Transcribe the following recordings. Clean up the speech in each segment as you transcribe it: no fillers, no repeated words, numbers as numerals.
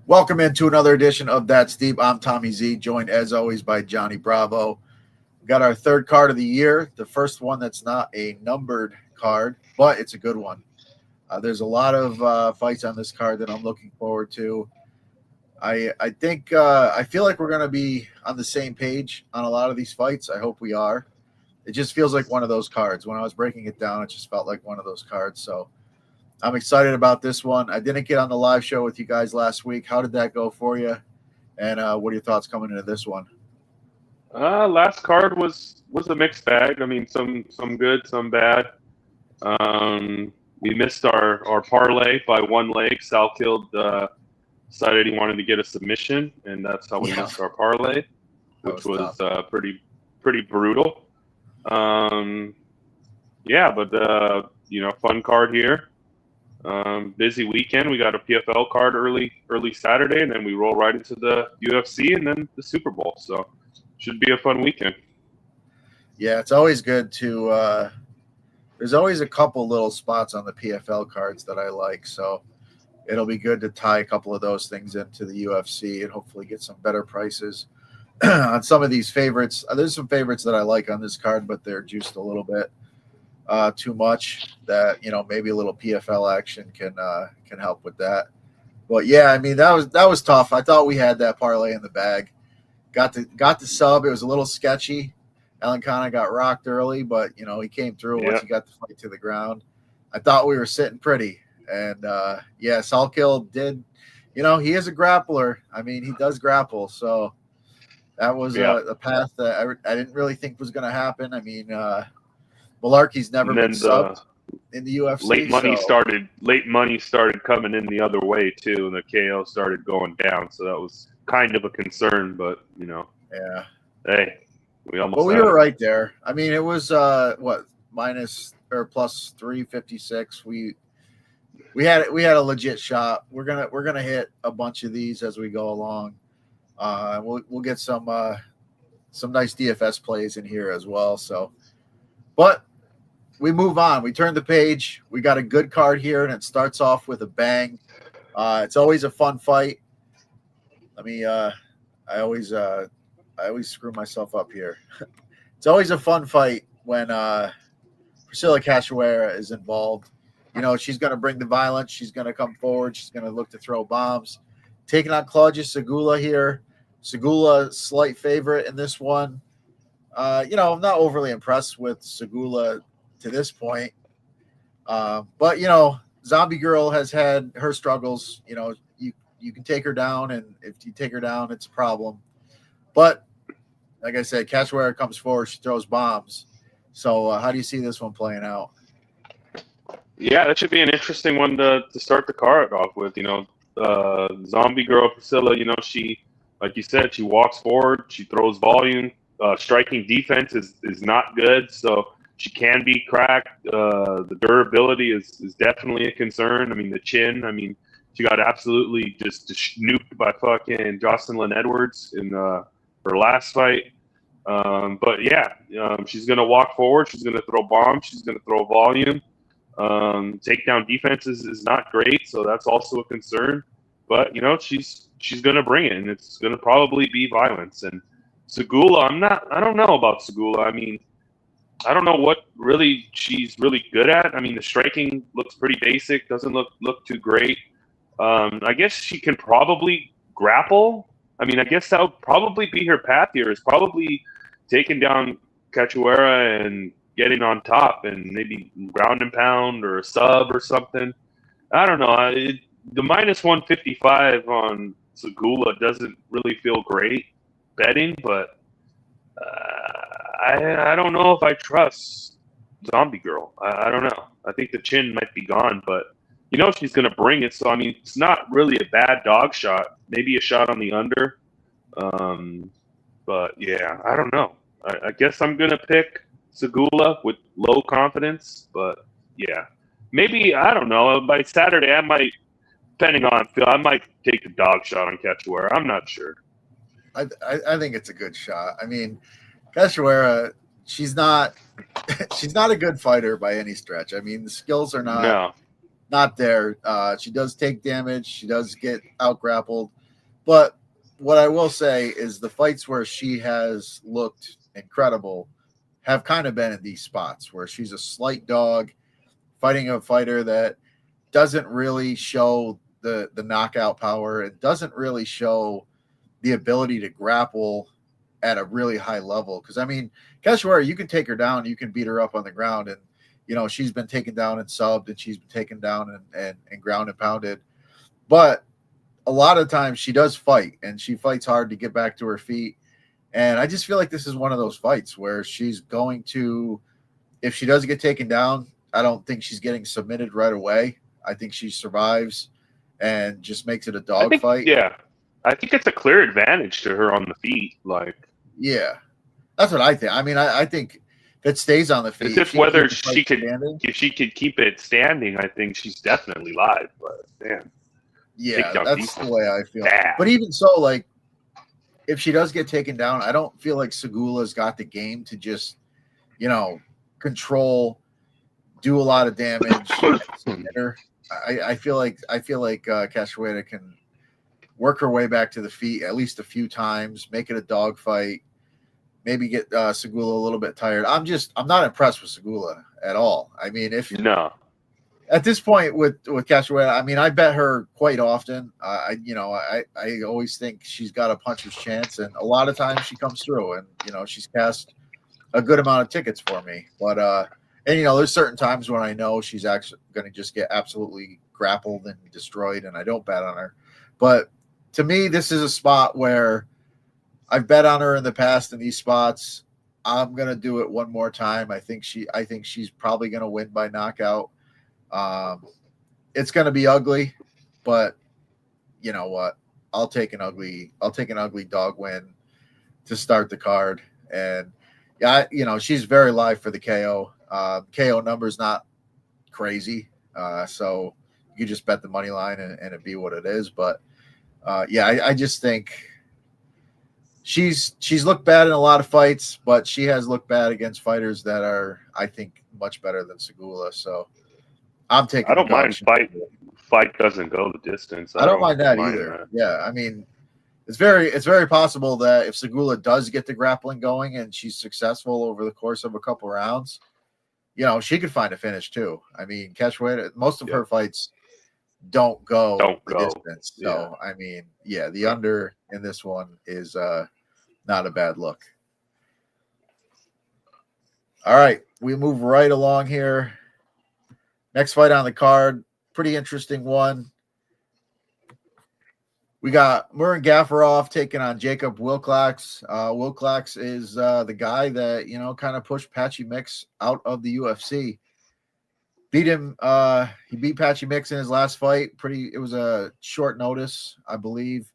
Welcome into another edition of That's Deep. I'm Tommy Z, joined as always by Johnny Bravo. We got our third card of the year, the first one that's not a numbered card, but it's a good one. There's a lot of fights on this card that I'm looking forward to. I think I feel like we're going to be on the same page on a lot of these fights. I hope we are. It just feels like one of those cards. When I was breaking it down, it just felt like one of those cards. So I'm excited about this one. I didn't get on the live show with you guys last week. How did that go for you? And what are your thoughts coming into this one? Last card was a mixed bag. I mean, some good, some bad. We missed our parlay by one leg. Sal killed decided he wanted to get a submission, and that's how we missed our parlay, which was pretty brutal. But fun card here. Busy weekend. We got a PFL card early Saturday, and then we roll right into the UFC and then the Super Bowl. So should be a fun weekend. Yeah, it's always good to there's always a couple little spots on the PFL cards that I like. So it'll be good to tie a couple of those things into the UFC and hopefully get some better prices on some of these favorites. There's some favorites that I like on this card, but they're juiced a little bit too much. That maybe a little PFL action can help with that. But yeah, I mean that was tough. I thought we had that parlay in the bag. Got the sub. It was a little sketchy. Alan Kana got rocked early, but he came through once he got the fight to the ground. I thought we were sitting pretty, and Salkill did. He is a grappler. I mean, he does grapple, so that was a path that I didn't really think was going to happen. I mean, Malarkey's never been subbed in the UFC. Late money started coming in the other way too, and the KO started going down. So that was kind of a concern, but hey, we were right there. I mean, it was minus or plus 356. We had a legit shot. We're gonna hit a bunch of these as we go along. We'll get some nice DFS plays in here as well. So, but we move on. We turn the page. We got a good card here, and it starts off with a bang. It's always a fun fight. I always screw myself up here. It's always a fun fight when Priscilla Cachoeira is involved. She's going to bring the violence. She's going to come forward. She's going to look to throw bombs. Taking on Claudia Segula here. Segula, slight favorite in this one. I'm not overly impressed with Segula to this point. But Zombie Girl has had her struggles. You can take her down, and if you take her down, it's a problem. But like I said, Cachoeira comes forward, she throws bombs. So how do you see this one playing out? Yeah, that should be an interesting one to start the card off with. Zombie Girl Priscilla, she, like you said, she walks forward, she throws volume. Striking defense is not good, so she can be cracked. The durability is definitely a concern. I mean, the chin, she got absolutely just nuked by fucking Jocelyn Edwards in her last fight. She's going to walk forward. She's going to throw bombs. She's going to throw volume. Takedown defense is not great, so that's also a concern. But, she's going to bring it, and it's going to probably be violence. And Segula, I don't know about Segula. I don't know what really she's really good at. The striking looks pretty basic, doesn't look too great. I guess she can probably grapple. I guess that would probably be her path here, is probably taking down Cachoeira and getting on top and maybe ground and pound or a sub or something. I don't know. The minus 155 on Segula doesn't really feel great betting, but I don't know if I trust Zombie Girl. I don't know. I think the chin might be gone, but she's going to bring it. So, it's not really a bad dog shot. Maybe a shot on the under. But, yeah, I don't know. I guess I'm going to pick Segula with low confidence. But, yeah. Maybe, I don't know. By Saturday, I might, depending on Phil, I might take the dog shot on Cachoeira. I'm not sure. I think it's a good shot. Cachoeira, she's not a good fighter by any stretch. The skills are not there. She does take damage. She does get out grappled. But what I will say is the fights where she has looked incredible have kind of been in these spots where she's a slight dog fighting a fighter that doesn't really show the knockout power. It doesn't really show the ability to grapple at a really high level. Because, I mean, Cachoeira, you can take her down, you can beat her up on the ground, and, you know, she's been taken down and subbed, and she's been taken down and ground and pounded. But a lot of times she does fight, and she fights hard to get back to her feet. And I just feel like this is one of those fights where she's going to, if she does get taken down, I don't think she's getting submitted right away. I think she survives and just makes it a dog fight. Yeah. I think it's a clear advantage to her on the feet. Like, yeah, that's what I think. I mean, I think if it stays on the feet, it's just whether if she could keep it standing, I think she's definitely live. But man, yeah, that's the way I feel. Bad. But even so, like, if she does get taken down, I don't feel like Segula's got the game to just, you know, control, do a lot of damage. I feel like Cachoeira can work her way back to the feet at least a few times, make it a dog fight, maybe get Segula a little bit tired. I'm not impressed with Segula at all. I mean, at this point with Cachoeira, I mean, I bet her quite often. I always think she's got a puncher's chance, and a lot of times she comes through, and, you know, she's cast a good amount of tickets for me. But and, you know, there's certain times when I know she's actually going to just get absolutely grappled and destroyed, and I don't bet on her. But to me, this is a spot where I've bet on her in the past in these spots. I'm going to do it one more time. I think she's probably going to win by knockout. It's going to be ugly, but you know what? I'll take an ugly dog win to start the card. And yeah, you know, she's very live for the KO. KO number's not crazy. So you just bet the money line and it be what it is. But yeah, I just think she's looked bad in a lot of fights, but she has looked bad against fighters that are, I think, much better than Segula. So I'm taking. I don't mind fight doesn't go the distance. I don't mind that either. Yeah, I mean, it's very possible that if Segula does get the grappling going and she's successful over the course of a couple rounds, you know, she could find a finish too. I mean, Cachoeira, most of her fights don't go the distance. So I mean, yeah, the under in this one is not a bad look. All right, we move right along here. Next fight on the card, pretty interesting one. We got Murin Gafarov taking on Jacob Wilcox. Wilcox is the guy that, you know, kind of pushed Patchy Mix out of the UFC. Beat him. He beat Patchy Mix in his last fight. It was a short notice, I believe.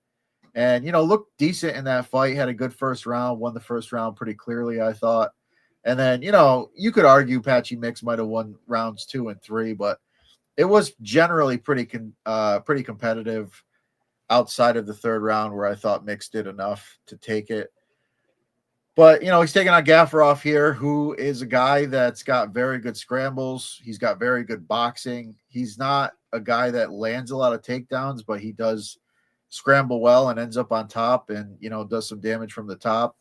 And, you know, looked decent in that fight. Had a good first round. Won the first round pretty clearly, I thought. And then, you know, you could argue Patchy Mix might have won rounds 2 and 3, but it was generally pretty competitive outside of the third round where I thought Mix did enough to take it. But, you know, he's taking on Gafarov here, who is a guy that's got very good scrambles. He's got very good boxing. He's not a guy that lands a lot of takedowns, but he does scramble well and ends up on top and, you know, does some damage from the top.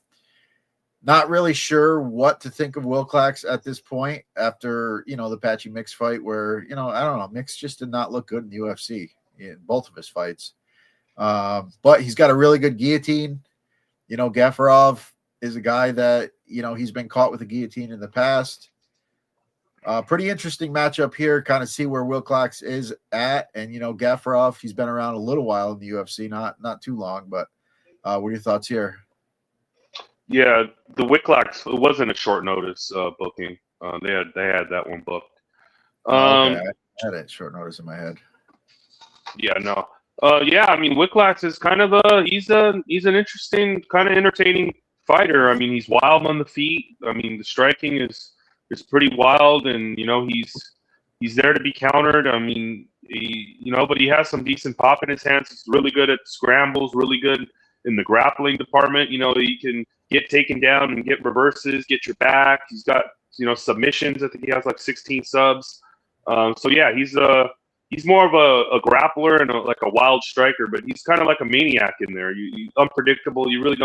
Not really sure what to think of Wilcox at this point after, you know, the Patchy Mix fight where, you know, I don't know, Mix just did not look good in the UFC in both of his fights. But he's got a really good guillotine. You know, Gafarov is a guy that, you know, he's been caught with a guillotine in the past. Pretty interesting matchup here, kind of see where Wilcox is at. And, you know, Gafarov, he's been around a little while in the UFC, not too long, but what are your thoughts here? Yeah, the Wilcox, it wasn't a short notice booking. They had that one booked. Okay. I had it short notice in my head. Yeah, no. Yeah, I mean, Wilcox is kind of he's an interesting, kind of entertaining fighter. I mean, he's wild on the feet. I mean, the striking is pretty wild, and, you know, he's there to be countered. I mean, but he has some decent pop in his hands. He's really good at scrambles, really good in the grappling department. You know, he can get taken down and get reverses, get your back. He's got, you know, submissions. I think he has like 16 subs. So yeah, he's he's more of a grappler and like a wild striker, but he's kind of like a maniac in there. You unpredictable. You really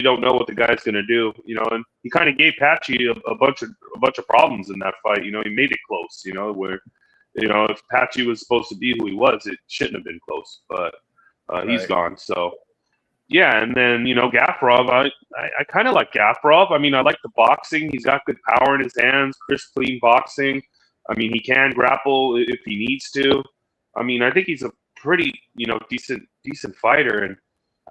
don't know what the guy's going to do, you know. And he kind of gave Patchy a bunch of problems in that fight. You know, he made it close. You know, where if Patchy was supposed to be who he was, it shouldn't have been close. But he's gone. So yeah, and then Gafurov, I kind of like Gafurov. I mean, I like the boxing. He's got good power in his hands, crisp, clean boxing. I mean, he can grapple if he needs to. I mean, I think he's a pretty, decent fighter. And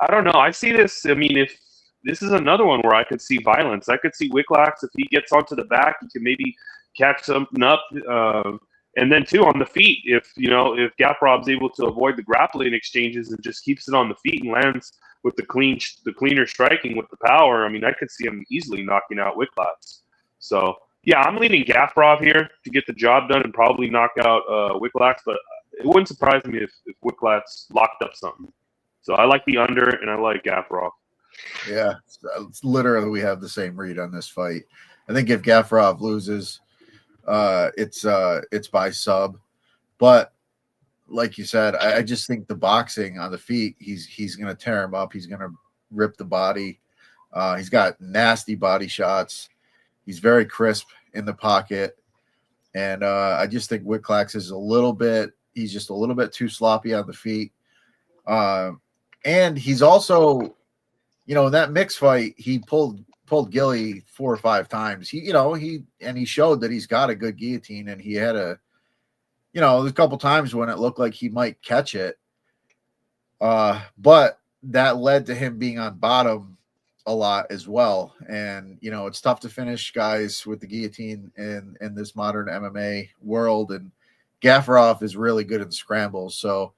I don't know. I see this. I mean, if this is another one where I could see violence. I could see Wicklax, if he gets onto the back, he can maybe catch something up. And then too, on the feet, if Gafurov's able to avoid the grappling exchanges and just keeps it on the feet and lands with the cleaner striking with the power, I mean, I could see him easily knocking out Wicklax. So yeah, I'm leaning Gafurov here to get the job done and probably knock out Wicklax, but it wouldn't surprise me if Wicklax locked up something. So I like the under, and I like Gafurov. Yeah, it's literally we have the same read on this fight. I think if Gafurov loses, it's by sub, but like you said, I just think the boxing on the feet, he's going to tear him up. He's going to rip the body. He's got nasty body shots. He's very crisp in the pocket. And I just think Wicklax is he's just a little bit too sloppy on the feet. And he's also, in that mixed fight, he pulled Gilly 4 or 5 times. He showed that he's got a good guillotine, and he had there's a couple times when it looked like he might catch it. But that led to him being on bottom a lot as well. And, it's tough to finish guys with the guillotine in this modern MMA world. And Gafurov is really good in scrambles. So,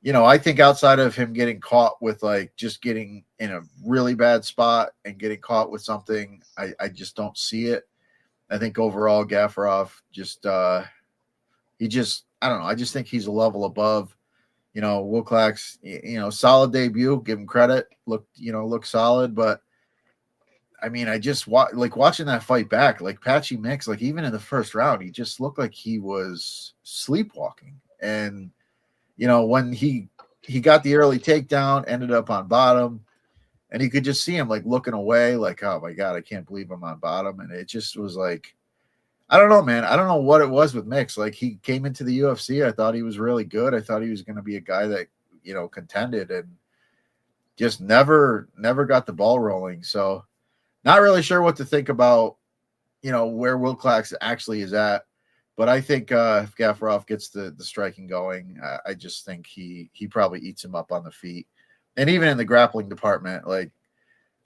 I think outside of him getting caught with just getting in a really bad spot and getting caught with something, I just don't see it. I think overall Gafurov I don't know. I just think he's a level above, Wicklax, solid debut, give him credit, looked solid. But I mean, I just watching that fight back, Patchy Mix, even in the first round, he just looked like he was sleepwalking. And, when he got the early takedown, ended up on bottom, and you could just see him looking away, oh my God, I can't believe I'm on bottom. And it just was I don't know, man. I don't know what it was with Mix. He came into the UFC. I thought he was really good. I thought he was going to be a guy that, contended, and just never got the ball rolling. So not really sure what to think about, where Wicklax actually is at. But I think if Gafurov gets the striking going, I just think he probably eats him up on the feet. And even in the grappling department,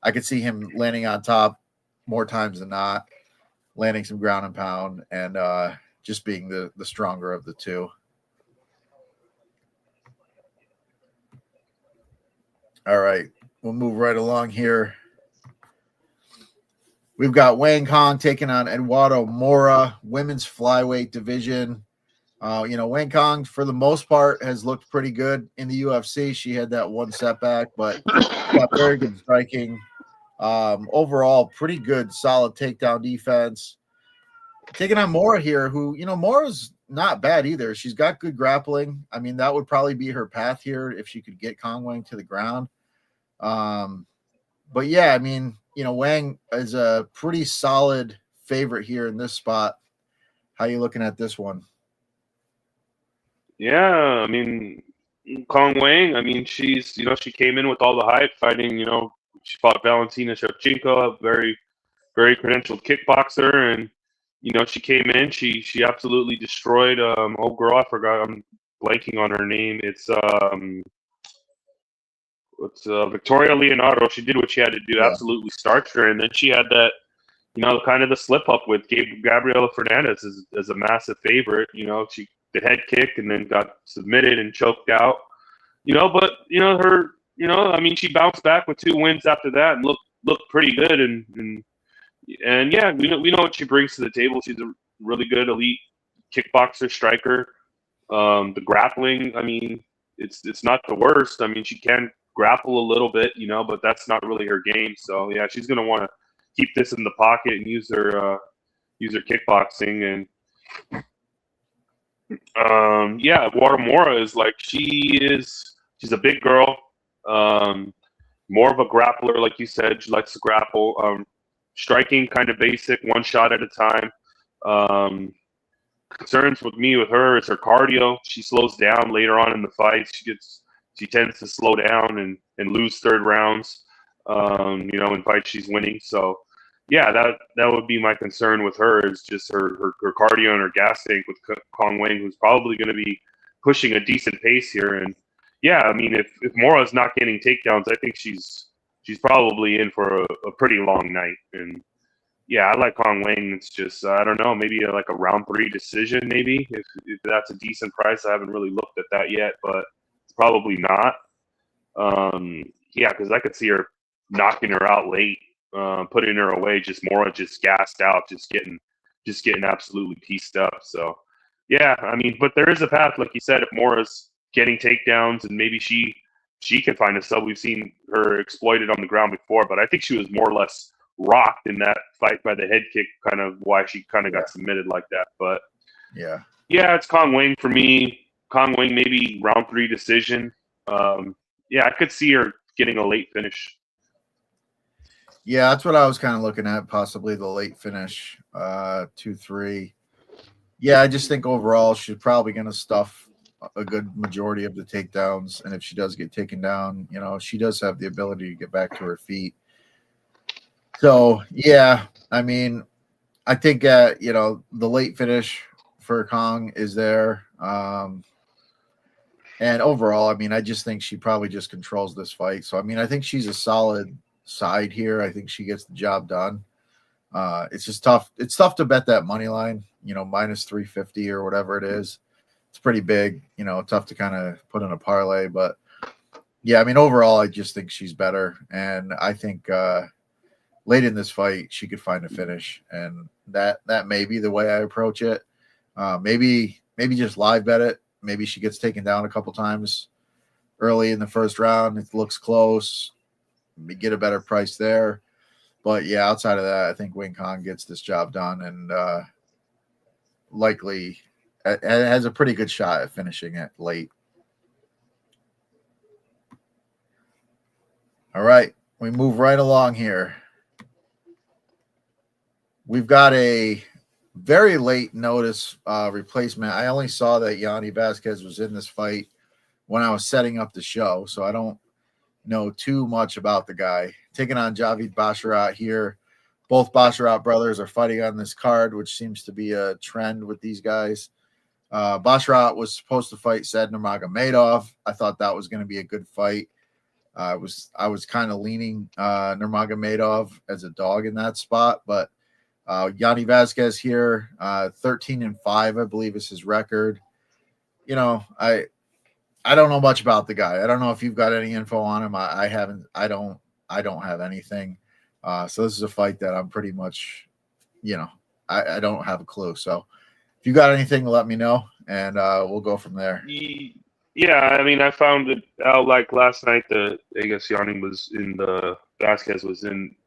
I could see him landing on top more times than not, landing some ground and pound, and just being the stronger of the two. All right, we'll move right along here. We've got Wang Kong taking on Eduardo Mora, women's flyweight division. Wang Kong, for the most part, has looked pretty good in the UFC. She had that one setback, but got very good striking. Overall, pretty good, solid takedown defense. Taking on Mora here, who, Mora's not bad either. She's got good grappling. I mean, that would probably be her path here if she could get Kong Wang to the ground. But yeah, I mean, Wang is a pretty solid favorite here in this spot. How you looking at this one? Yeah, I mean, Kong Wang, I mean, she's, she came in with all the hype fighting, she fought Valentina Shevchenko, a very, very credentialed kickboxer. And, she came in, she absolutely destroyed, girl, I forgot, I'm blanking on her name. It's Victoria Leonardo. She did what she had to do, absolutely starched her. And then she had that, kind of the slip up with Gabriela Fernandez as a massive favorite. She the head kick and then got submitted and choked out. But her, I mean, she bounced back with 2 wins after that and looked pretty good. And yeah, we know what she brings to the table. She's a really good elite kickboxer, striker. The grappling, I mean, it's not the worst. I mean, she can grapple a little bit, but that's not really her game. So yeah, she's gonna want to keep this in the pocket and use her kickboxing. And Yeah, Guatemala is like she's a big girl. More of a grappler, like you said. She likes to grapple. Striking kind of basic, one shot at a time. Um, Concerns with me with her is her cardio. She slows down later on in the fight. She tends to slow down and lose third rounds. In fights she's winning. So yeah, that would be my concern with her is just her cardio and her gas tank with Kong Wang, who's probably going to be pushing a decent pace here. And yeah, I mean, if Mora's not getting takedowns, I think she's probably in for a pretty long night. And yeah, I like Kong Wang. It's just I don't know, maybe like a round 3 decision, maybe if that's a decent price. I haven't really looked at that yet, but it's probably not. Yeah, because I could see her knocking her out late, putting her away. Just Mora just gassed out, just getting absolutely pieced up. So yeah, I mean, but there is a path, like you said, if Mora's getting takedowns and maybe she can find a sub. We've seen her exploited on the ground before, but I think she was more or less rocked in that fight by the head kick, kind of why she kind of got submitted like that. But Yeah. yeah, it's Kong Wang for me. Kong Wang maybe round 3 decision. Yeah, I could see her getting a late finish. Yeah, that's what I was kind of looking at, possibly the late finish, 2-3. Yeah, I just think overall she's probably going to stuff a good majority of the takedowns, and if she does get taken down, she does have the ability to get back to her feet. So yeah, I mean, I think the late finish for Kong is there. And overall, I mean, I just think she probably just controls this fight. So I mean, I think she's a solid side here. I think she gets the job done. It's just tough. It's tough to bet that money line, minus 350 or whatever it is. It's pretty big, tough to kind of put in a parlay. But yeah, I mean, overall, I just think she's better. And I think late in this fight, she could find a finish. And that may be the way I approach it. Maybe just live bet it. Maybe she gets taken down a couple times early in the first round. It looks close. We get a better price there. But yeah, outside of that, I think Wing Kong gets this job done and likely has a pretty good shot at finishing it late. All right, we move right along here. We've got a very late notice replacement. I only saw that Yanni Vasquez was in this fight when I was setting up the show, so I don't know too much about the guy. Taking on Javid Basharat here. Both Basharat brothers are fighting on this card, which seems to be a trend with these guys. Basharat was supposed to fight Said Nurmagomedov. I thought that was going to be a good fight. I was kind of leaning Nurmagomedov as a dog in that spot, but Yanni Vasquez here, 13-5, I believe is his record. I don't know much about the guy. I don't know if you've got any info on him. I haven't. I don't have anything. So this is a fight that I'm pretty much, I don't have a clue. So if you got anything, let me know, and we'll go from there. Yeah, I mean, I found it out like last night. I guess Yanni was in the Vasquez was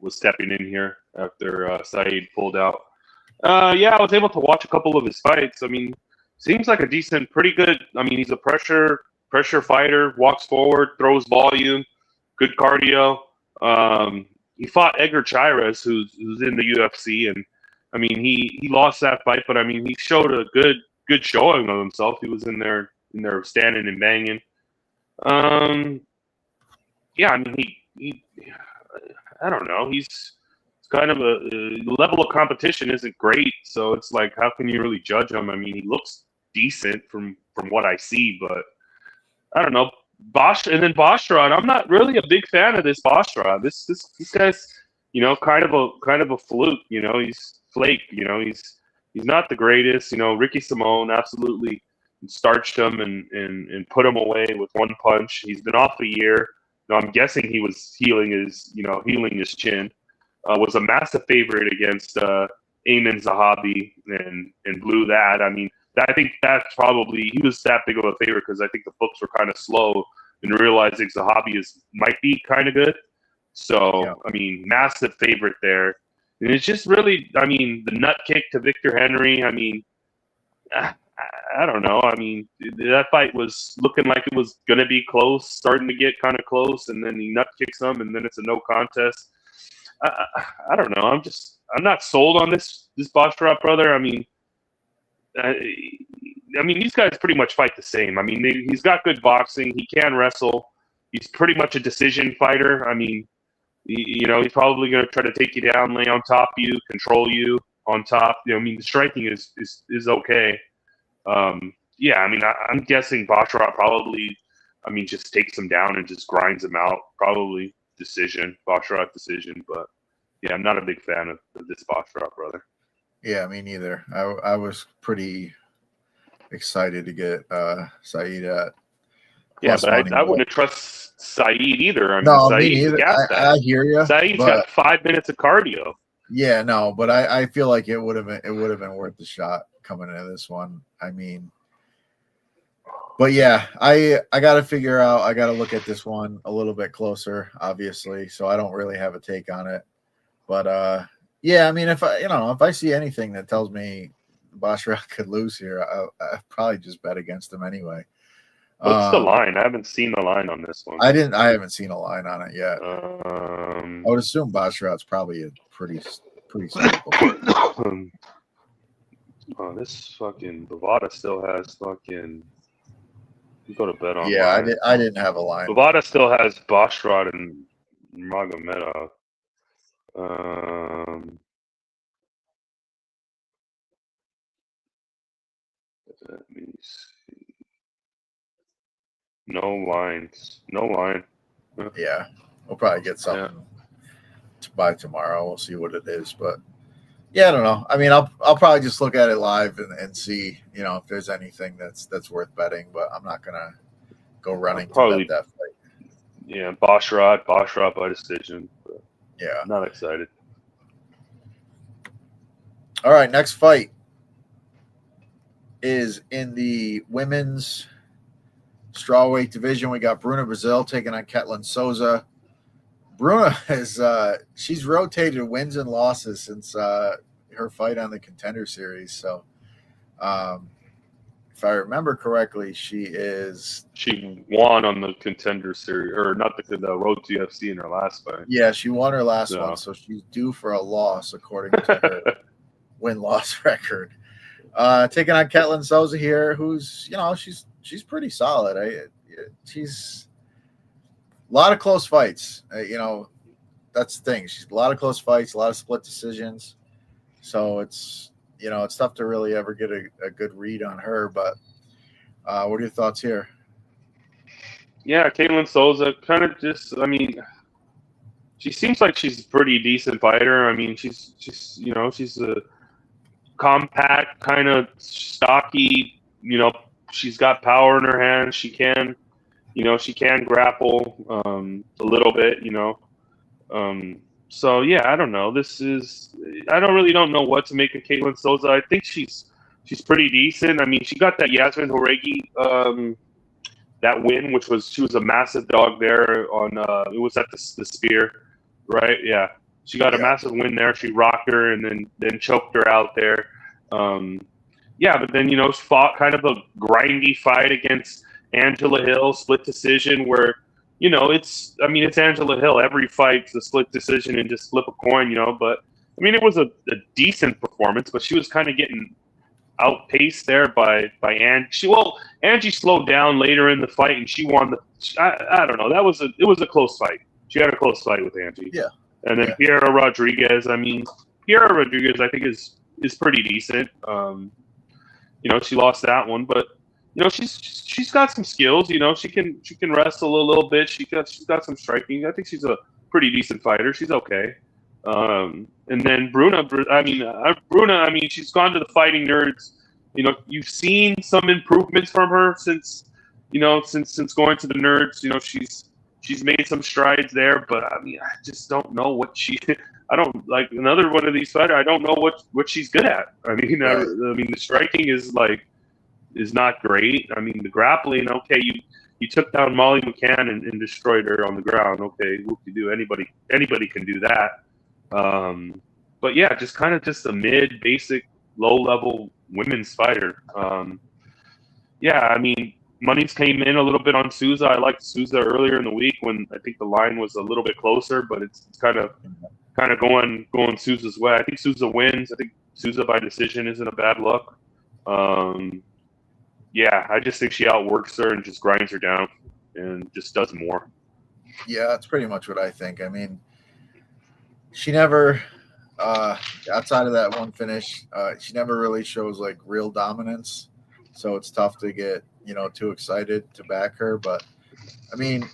stepping in here after Saeed pulled out. Yeah, I was able to watch a couple of his fights. I mean, seems like a decent, pretty good. I mean, he's a pressure fighter, walks forward, throws volume, good cardio. He fought Edgar Chairez, who's in the UFC, and I mean, he lost that fight, but I mean, he showed a good showing of himself. He was in there standing and banging. Yeah, I mean, he I don't know. He's kind of the level of competition isn't great, so it's like, how can you really judge him? I mean, he looks decent from what I see, but I don't know. Basharat, I'm not really a big fan of this Basharat. This guy's, kind of a fluke. He's flake. He's not the greatest. Ricky Simone absolutely starched him and put him away with one punch. He's been off a year. I'm guessing he was healing his chin. Was a massive favorite against Ayman Zahabi and blew that. I mean, I think that's probably he was that big of a favorite because I think the books were kind of slow in realizing Zahabi might be kind of good. So yeah. I mean, massive favorite there, and it's just really, I mean, the nut kick to Victor Henry. I mean, I I don't know. I mean, that fight was looking like it was going to be close, starting to get kind of close, and then he nut kicks him, and then it's a no contest. I don't know. I'm not sold on this Boshrot brother. I mean, these guys pretty much fight the same. I mean, he's got good boxing. He can wrestle. He's pretty much a decision fighter. I mean, he's probably going to try to take you down, lay on top of you, control you on top. I mean, the striking is okay. Yeah, I mean, I'm guessing Boshrot probably, just takes him down and just grinds him out. Probably Boshrot decision. But yeah, I'm not a big fan of this Boshrot brother. Yeah, me neither. I was pretty excited to get Saeed at. Yeah, but I wouldn't trust Saeed either. I mean, no, Saeed, me neither. I hear you. Saeed's got 5 minutes of cardio. Yeah, no, but I feel like it would have been worth the shot coming into this one. I mean, but yeah, I got to figure out. I got to look at this one a little bit closer, obviously. So I don't really have a take on it. But yeah, I mean, if I see anything that tells me Boshrot could lose here, I'll probably just bet against him anyway. What's the line? I haven't seen the line on this one. I haven't seen a line on it yet. I would assume Boshrot's probably a pretty stable. Oh, this fucking Bovada still has fucking. You go to bet on. Yeah, I didn't have a line. Bovada still has Boshrot and Magomedov. Let me see. No lines. No line. Yeah, we'll probably get something by tomorrow. We'll see what it is, but yeah, I don't know. I mean, I'll probably just look at it live and see, if there's anything that's worth betting. But I'm not gonna go running to bet that fight. Yeah, Boshrot by decision. But yeah, not excited. All right, next fight is in the women's strawweight division. We got Bruna Brazil taking on Ketlin Souza. Bruna she's rotated wins and losses since her fight on the Contender Series. So, if I remember correctly, she won on the Contender Series, or not the Road to UFC in her last fight. Yeah, she won her last one, so she's due for a loss according to her win-loss record. Taking on Ketlin Souza here, who's she's pretty solid. She's a lot of close fights. That's the thing. She's a lot of close fights, a lot of split decisions. So it's tough to really ever get a good read on her. But what are your thoughts here? Yeah, Ketlin Souza kind of just. I mean, she seems like she's a pretty decent fighter. I mean, she's a compact, kind of stocky. She's got power in her hands. She can grapple a little bit. So yeah, I don't know. I don't know what to make of Ketlin Souza. I think she's pretty decent. I mean, she got that Yasmin Horegi that win, she was a massive dog there on. It was at the Spear, right? Yeah, she got a massive win there. She rocked her and then choked her out there. Yeah, but then she fought kind of a grindy fight against Angela Hill, split decision where. It's Angela Hill. Every fight's a split decision and just flip a coin, But, it was a decent performance, but she was kind of getting outpaced there by Angie. Angie slowed down later in the fight, and she won I don't know. It was a close fight. She had a close fight with Angie. Yeah. And then Piera Rodriguez, I think is pretty decent. She lost that one, but she's got some skills. She can wrestle a little bit. She's got some striking. I think she's a pretty decent fighter. She's okay. And then Bruna. She's gone to the Fighting Nerds. You've seen some improvements from her since going to the Nerds. She's made some strides there, but I just don't know what she. I don't like another one of these fighters. I don't know what she's good at. The striking is not great. The grappling, okay, you took down Molly McCann and destroyed her on the ground. Okay, whoop-de-doo. Anybody can do that. But yeah, just a mid, basic, low-level women's fighter. yeah, I mean, money's came in a little bit on Souza. I liked Souza earlier in the week when I think the line was a little bit closer, but it's kind of going Souza's way. I think Souza wins. I think Souza by decision isn't a bad look. Yeah, I just think she outworks her and just grinds her down and just does more. Yeah, that's pretty much what I think. I mean, she never, outside of that one finish, she never really shows like real dominance. So it's tough to get, too excited to back her. But I mean,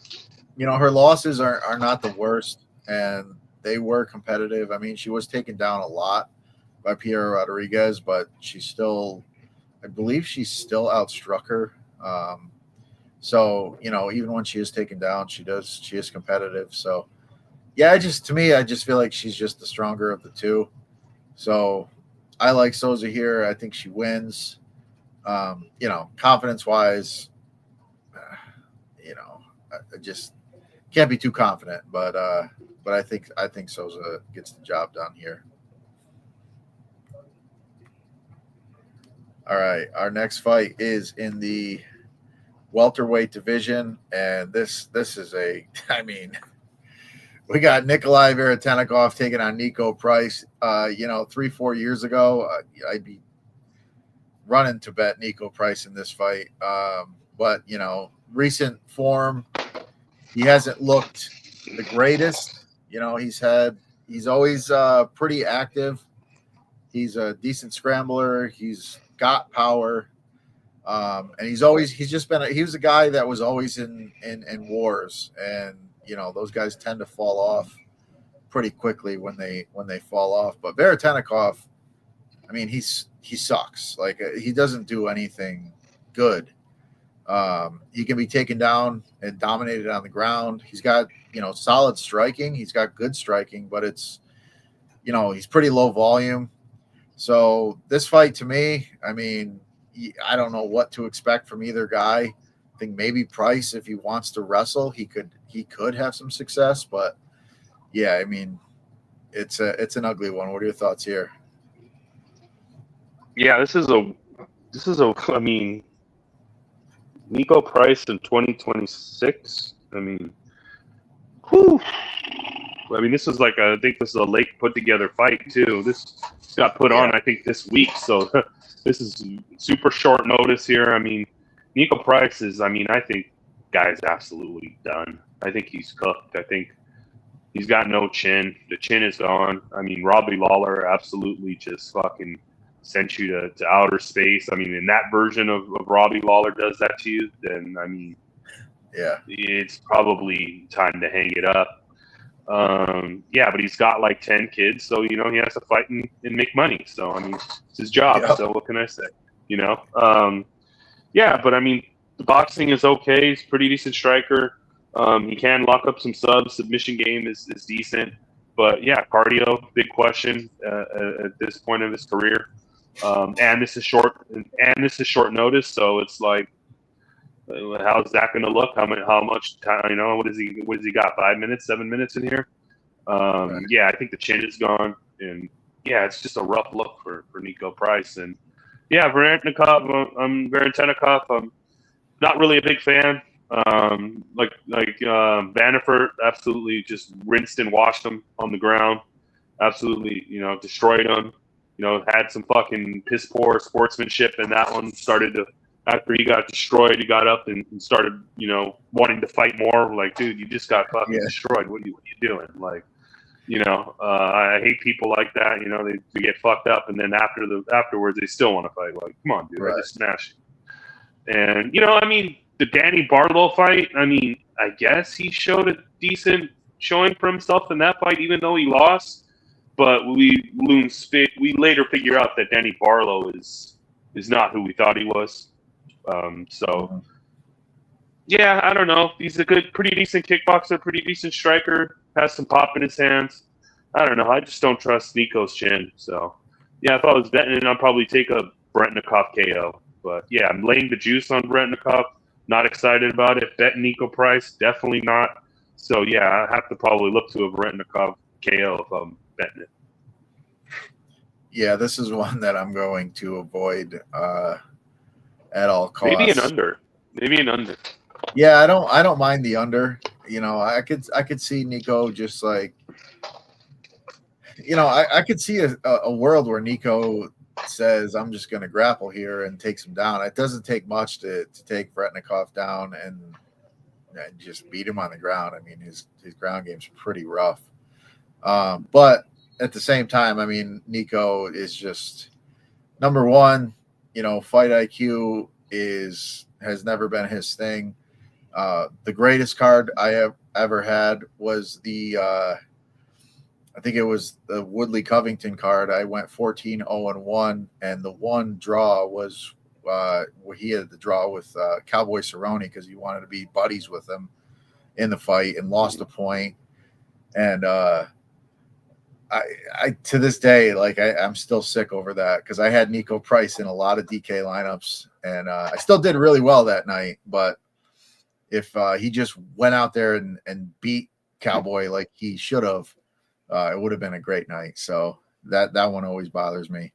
her losses are not the worst, and they were competitive. I mean, she was taken down a lot by Piera Rodriguez, but I believe she still outstruck her. So, even when she is taken down, she is competitive. So, yeah, to me, I just feel like she's just the stronger of the two. So, I like Souza here. I think she wins. Confidence wise, I just can't be too confident, but I think Souza gets the job done here. All right, our next fight is in the welterweight division, and this is I mean, we got Nikolai Veretennikov taking on Nico Price. 3-4 years ago, I'd be running to bet Nico Price in this fight. But recent form, he hasn't looked the greatest. He's always pretty active. He's a decent scrambler. He's got power. And he was a guy that was always in wars, and those guys tend to fall off pretty quickly when they fall off. But Veretennikov, I mean, he sucks. Like, he doesn't do anything good. He can be taken down and dominated on the ground. He's got solid striking. He's got good striking, but it's he's pretty low volume. So this fight, to me, I mean, I don't know what to expect from either guy. I think maybe Price, if he wants to wrestle, he could have some success. But yeah, I mean, it's an ugly one. What are your thoughts here? Yeah, this is I mean, Nico Price in 2026. I mean, whew. I mean, this is I think this is a late put together fight too. This got put on, I think, this week. So this is super short notice here. I mean, Nico Price is, I think guy's absolutely done. I think he's cooked. I think he's got no chin. The chin is gone. I mean, Robbie Lawler absolutely just fucking sent you to outer space. I mean, in that version of Robbie Lawler does that to you, then, I mean, yeah, it's probably time to hang it up. Yeah, but he's got like 10 kids, so he has to fight and make money. So I mean, it's his job. Yep. So what can I say? Yeah, but I mean, the boxing is okay. He's a pretty decent striker. He can lock up some subs. Submission game is decent, but yeah, cardio, big question at this point of his career. And this is short short notice, so it's like, how's that going to look? How much time? What is he got? 5 minutes, 7 minutes in here? Right. Yeah, I think the chin is gone, and yeah, it's just a rough look for Nico Price. And yeah, Veretennikov, I'm not really a big fan. Vanderford absolutely just rinsed and washed him on the ground. Absolutely, destroyed him. Had some fucking piss poor sportsmanship, and that one started to. After he got destroyed, he got up and started, wanting to fight more. Like, dude, you just got fucking destroyed. What are you doing? Like, I hate people like that. They get fucked up, and then afterwards they still want to fight. Like, come on, dude, right. I just smashed you. And the Danny Barlow fight. I mean, I guess he showed a decent showing for himself in that fight, even though he lost. But we later figure out that Danny Barlow is not who we thought he was. Yeah, I don't know. He's a pretty decent kickboxer, pretty decent striker, has some pop in his hands. I don't know. I just don't trust Nico's chin. So, yeah, if I was betting, I'd probably take a Veretennikov KO. But, yeah, I'm laying the juice on Veretennikov. Not excited about it. Betting Nico Price, definitely not. So, yeah, I have to probably look to a Veretennikov KO if I'm betting it. Yeah, this is one that I'm going to avoid. at all costs. Maybe an under. Maybe an under. Yeah, I don't mind the under. You know, I could see Nico just like, you know, I could see a world where Nico says, I'm just going to grapple here and takes him down. It doesn't take much to take Vretnikov down and just beat him on the ground. I mean, his ground game's pretty rough. But at the same time, I mean, Nico is just number one. You know, fight IQ has never been his thing. The greatest card I have ever had was I think it was the Woodley Covington card. I went 14-0-1, and the one draw was where he had the draw with Cowboy Cerrone because he wanted to be buddies with him in the fight and lost a point. And I to this day, like I'm still sick over that because I had Nico Price in a lot of DK lineups, and I still did really well that night. But if he just went out there and beat Cowboy like he should have, it would have been a great night. So that one always bothers me.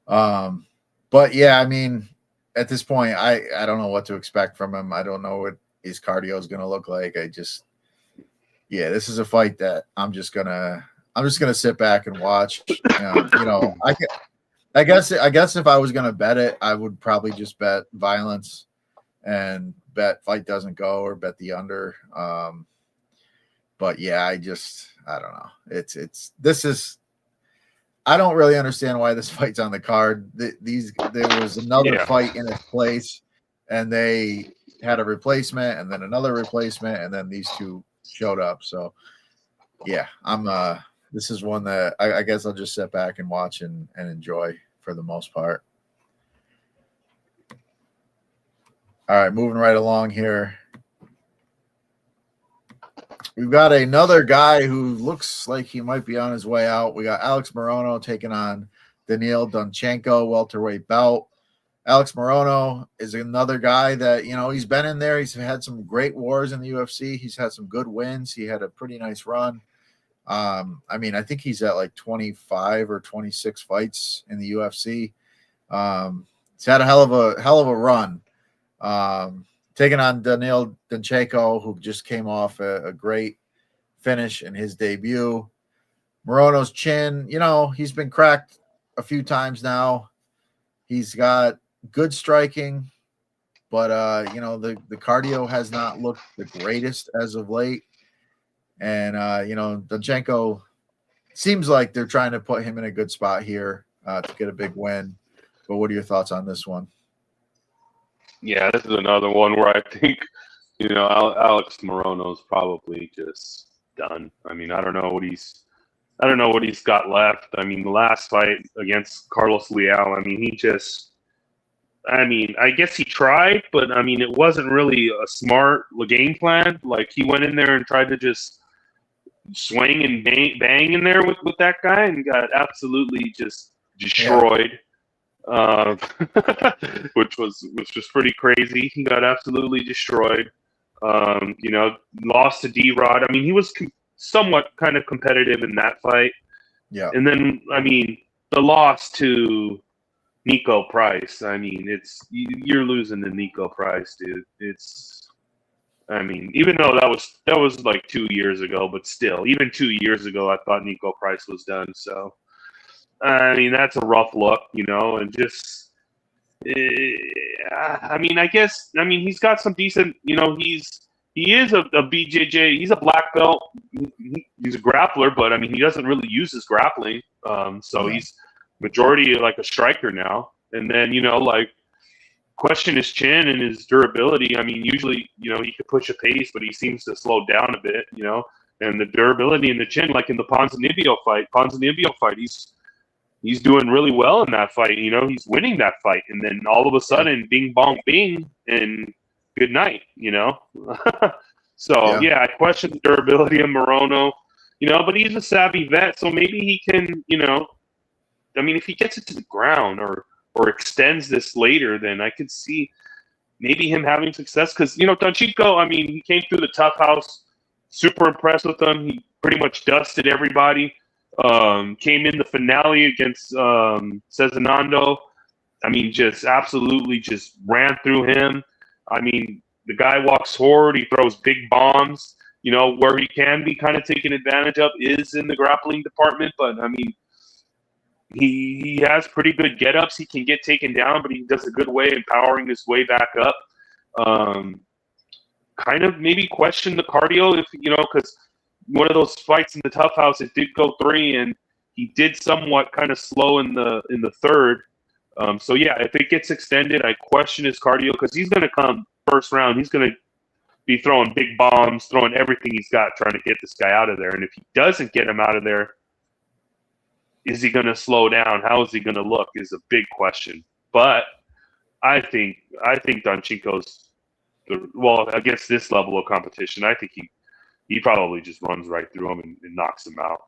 But yeah, I mean, at this point, I don't know what to expect from him. I don't know what his cardio is going to look like. This is a fight that I'm just gonna sit back and watch. You know, I guess if I was gonna bet it, I would probably just bet violence and bet fight doesn't go or bet the under. But yeah, I don't know. I don't really understand why this fight's on the card. There was another fight in its place, and they had a replacement, and then another replacement, and then these two showed up. So yeah, this is one that I guess I'll just sit back and watch and enjoy for the most part. All right, moving right along here. We've got another guy who looks like he might be on his way out. We got Alex Morono taking on Daniil Dunchenko, welterweight bout. Alex Morono is another guy that, you know, he's been in there. He's had some great wars in the UFC. He's had some good wins. He had a pretty nice run. I mean, I think he's at like 25 or 26 fights in the UFC. He's had a hell of a run. Taking on Daniil Dunchenko, who just came off a great finish in his debut. Morono's chin, you know, he's been cracked a few times now. He's got good striking, but you know, the cardio has not looked the greatest as of late. And you know, Dunchenko seems like they're trying to put him in a good spot here to get a big win. But what are your thoughts on this one? Yeah, this is another one where I think, you know, Alex Morono's probably just done. I mean, I don't know what he's got left. I mean, the last fight against Carlos Leal, I mean, I guess he tried, but I mean, it wasn't really a smart game plan. Like, he went in there and tried to just swing and bang in there with that guy and got absolutely just destroyed. Yeah. which was pretty crazy. He got absolutely destroyed. You know, lost to D-Rod. I mean, he was somewhat kind of competitive in that fight. Yeah. And then, I mean, the loss to Nico Price. I mean, you're losing to Nico Price, dude. I mean, even though that was like 2 years ago, but still, even 2 years ago, I thought Nico Price was done. So. I mean, that's a rough look, you know, and just, I mean, he's got some decent, you know, he is a BJJ, he's a black belt, he's a grappler, but I mean, he doesn't really use his grappling, so he's majority like a striker now, and then, you know, like, question his chin and his durability. I mean, usually, you know, he could push a pace, but he seems to slow down a bit, you know, and the durability in the chin, like in the Ponzinibbio fight, he's doing really well in that fight. You know, he's winning that fight. And then all of a sudden, bing, bong, bing, and good night, you know? So, yeah, I question the durability of Morono, you know, but he's a savvy vet, so maybe he can, you know, I mean, if he gets it to the ground or extends this later, then I could see maybe him having success. Because, you know, Dunchenko, I mean, he came through the Tough House, super impressed with him. He pretty much dusted everybody. Came in the finale against Cezinando. I mean, just absolutely just ran through him. I mean, the guy walks forward, he throws big bombs. You know, where he can be kind of taken advantage of is in the grappling department, but I mean, he has pretty good get-ups. He can get taken down, but he does a good way in powering his way back up. Kind of maybe question the cardio if, you know, because one of those fights in the Tough House, it did go 3, and he did somewhat kind of slow in the third. So yeah, if it gets extended, I question his cardio because he's going to come first round. He's going to be throwing big bombs, throwing everything he's got, trying to get this guy out of there. And if he doesn't get him out of there, is he going to slow down? How is he going to look? Is a big question. But I think Donchenko's against this level of competition, I think he probably just runs right through him and knocks him out.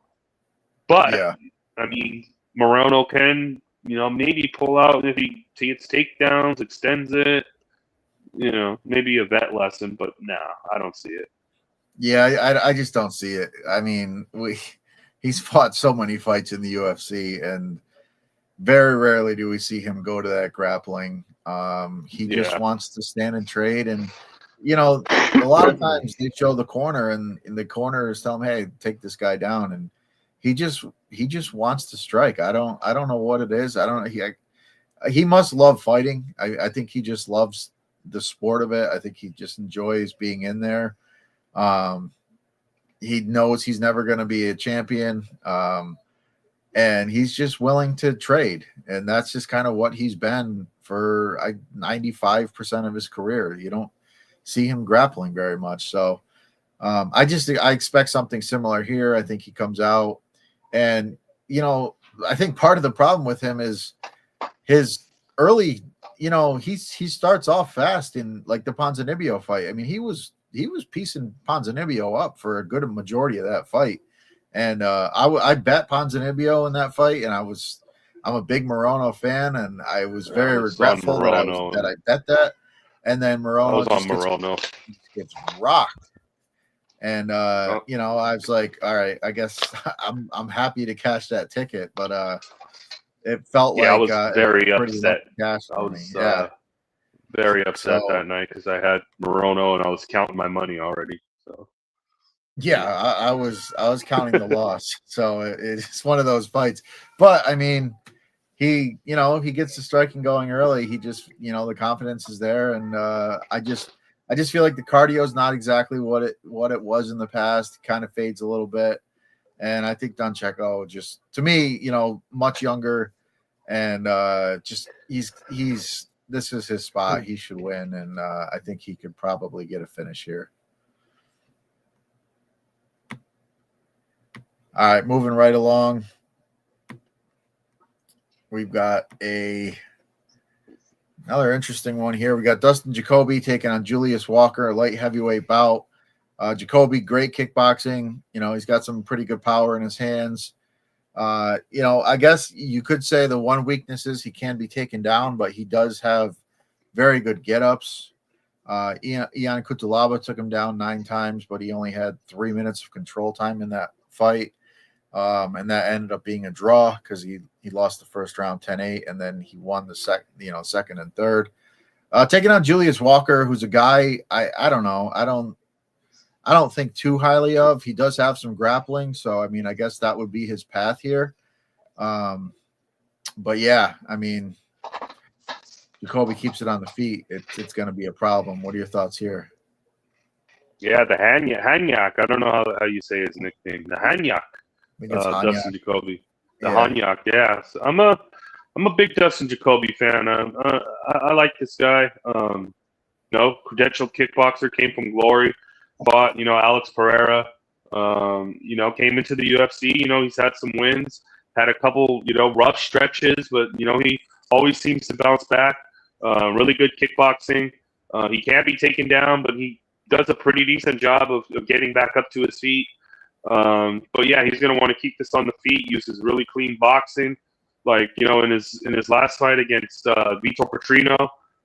But yeah. I mean, Morono can, you know, maybe pull out if he gets takedowns, extends it. You know, maybe a vet lesson, but no, I don't see it. Yeah, I just don't see it. I mean, he's fought so many fights in the UFC, and very rarely do we see him go to that grappling. He just wants to stand and trade, and you know, a lot of times they show the corner, and the corners tell him, "Hey, take this guy down," and he just wants to strike. I don't know what it is. I don't know. He must love fighting. I think he just loves the sport of it. I think he just enjoys being in there. He knows he's never going to be a champion. And he's just willing to trade. And that's just kind of what he's been for 95% of his career. You don't see him grappling very much. So I expect something similar here. I think he comes out, and, you know, I think part of the problem with him is his early, you know, he starts off fast in like the Ponzinibbio fight. I mean, he was piecing Ponzinibbio up for a good majority of that fight. And I bet Ponzinibbio in that fight, and I'm a big Morono fan, and I was very regretful that I bet that. And then Morono gets rocked. And you know, I was like, all right, I guess I'm happy to cash that ticket, but it felt like I was very upset. I was very upset that night because I had Morono and I was counting my money already. So yeah, I was counting the loss. So it's one of those fights. But I mean, he gets the striking going early. He just, you know, the confidence is there, and I just feel like the cardio is not exactly what it was in the past. It kind of fades a little bit. And I think Donchenko just, to me, you know, much younger, and just this is his spot. He should win, and I think he could probably get a finish here. All right, moving right along. We've got another interesting one here. We got Dustin Jacoby taking on Julius Walker, a light heavyweight bout. Jacoby, great kickboxing. You know, he's got some pretty good power in his hands. You know, I guess you could say the one weakness is he can be taken down, but he does have very good get-ups. Ion Cutelaba took him down 9 times, but he only had 3 minutes of control time in that fight. And that ended up being a draw because he lost the first round 10-8, and then he won the second and third. Taking on Julius Walker, who's a guy I don't know. I don't think too highly of. He does have some grappling, so I mean, I guess that would be his path here. But yeah, I mean, Jacoby keeps it on the feet. It's going to be a problem. What are your thoughts here? Yeah, the Hanyak. I don't know how you say his nickname. The Hanyak. Dustin Jacoby. The Hanyak. Yeah, so I'm a big Dustin Jacoby fan. I like this guy. Credentialed kickboxer, came from Glory. Fought, Alex Pereira, came into the UFC. He's had some wins, had a couple, rough stretches, but, he always seems to bounce back. Really good kickboxing. He can be taken down, but he does a pretty decent job of getting back up to his feet. But yeah, he's going to want to keep this on the feet, uses really clean boxing. Like, in his last fight against Vitor Petrino,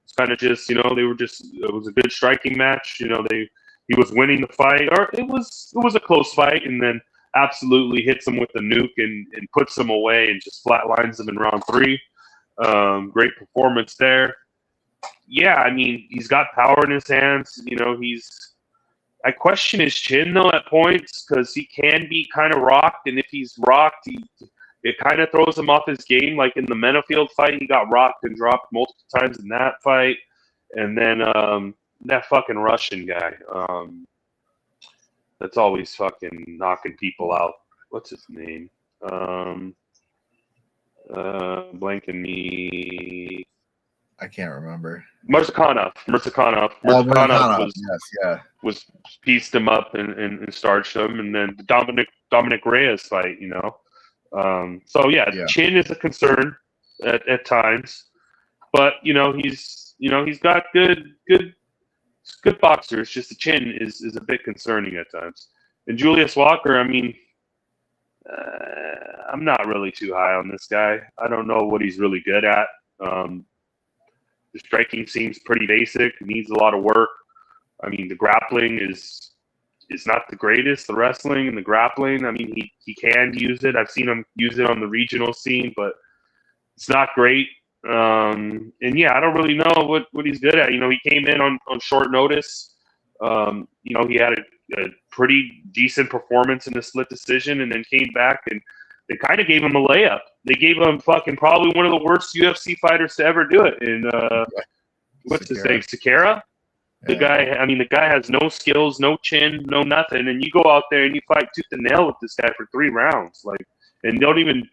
it's kind of just, it was a good striking match. He was winning the fight, or it was a close fight, and then absolutely hits him with the nuke and puts him away and just flatlines him in round 3. Great performance there. Yeah, I mean, he's got power in his hands. You know, I question his chin though at points because he can be kind of rocked, and if he's rocked, it kind of throws him off his game. Like in the Menafield fight, he got rocked and dropped multiple times in that fight, and then that fucking Russian guy, that's always fucking knocking people out. What's his name? Blanking me. I can't remember. Murzakanov was pieced him up and starched him, and then the Dominic Reyes fight, you know. So yeah, chin is a concern at times, but you know he's got good boxers. Just the chin is a bit concerning at times. And Julius Walker, I mean, I'm not really too high on this guy. I don't know what he's really good at. The striking seems pretty basic. Needs a lot of work. I mean, the grappling is not the greatest. The wrestling and the grappling, I mean, he can use it. I've seen him use it on the regional scene, but it's not great. And yeah, I don't really know what he's good at. You know, he came in on short notice. You know, he had a pretty decent performance in the split decision, and then came back and they kind of gave him a layup. They gave him fucking probably one of the worst UFC fighters to ever do it. And what's his name? Sakara? The guy has no skills, no chin, no nothing. And you go out there and you fight tooth and nail with this guy for 3 rounds, and don't even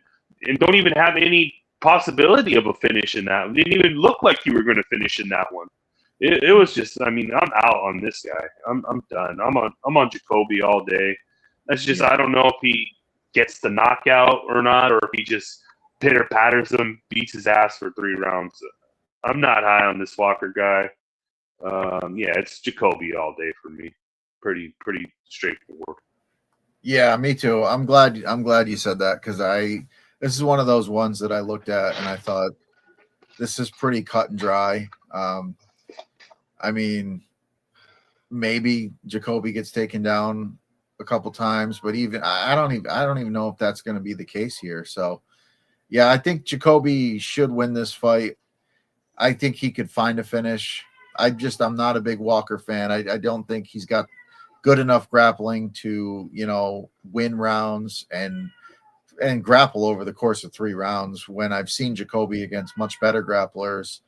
have any possibility of a finish in that. It didn't even look like you were going to finish in that one. It was just, I mean, I'm out on this guy. I'm done. I'm on Jacoby all day. That's just, I don't know if he gets the knockout or not, or if he just pitter patters him, beats his ass for 3 rounds. I'm not high on this Walker guy. Yeah, it's Jacoby all day for me. Pretty straightforward. Yeah, me too. I'm glad you said that, because this is one of those ones that I looked at and I thought this is pretty cut and dry. I mean, maybe Jacoby gets taken down a couple times, but even I don't even know if that's going to be the case here. So yeah, I think Jacoby should win this fight. I think he could find a finish. I'm not a big Walker fan. I don't think he's got good enough grappling to, you know, win rounds and grapple over the course of 3 rounds, when I've seen Jacoby against much better grapplers,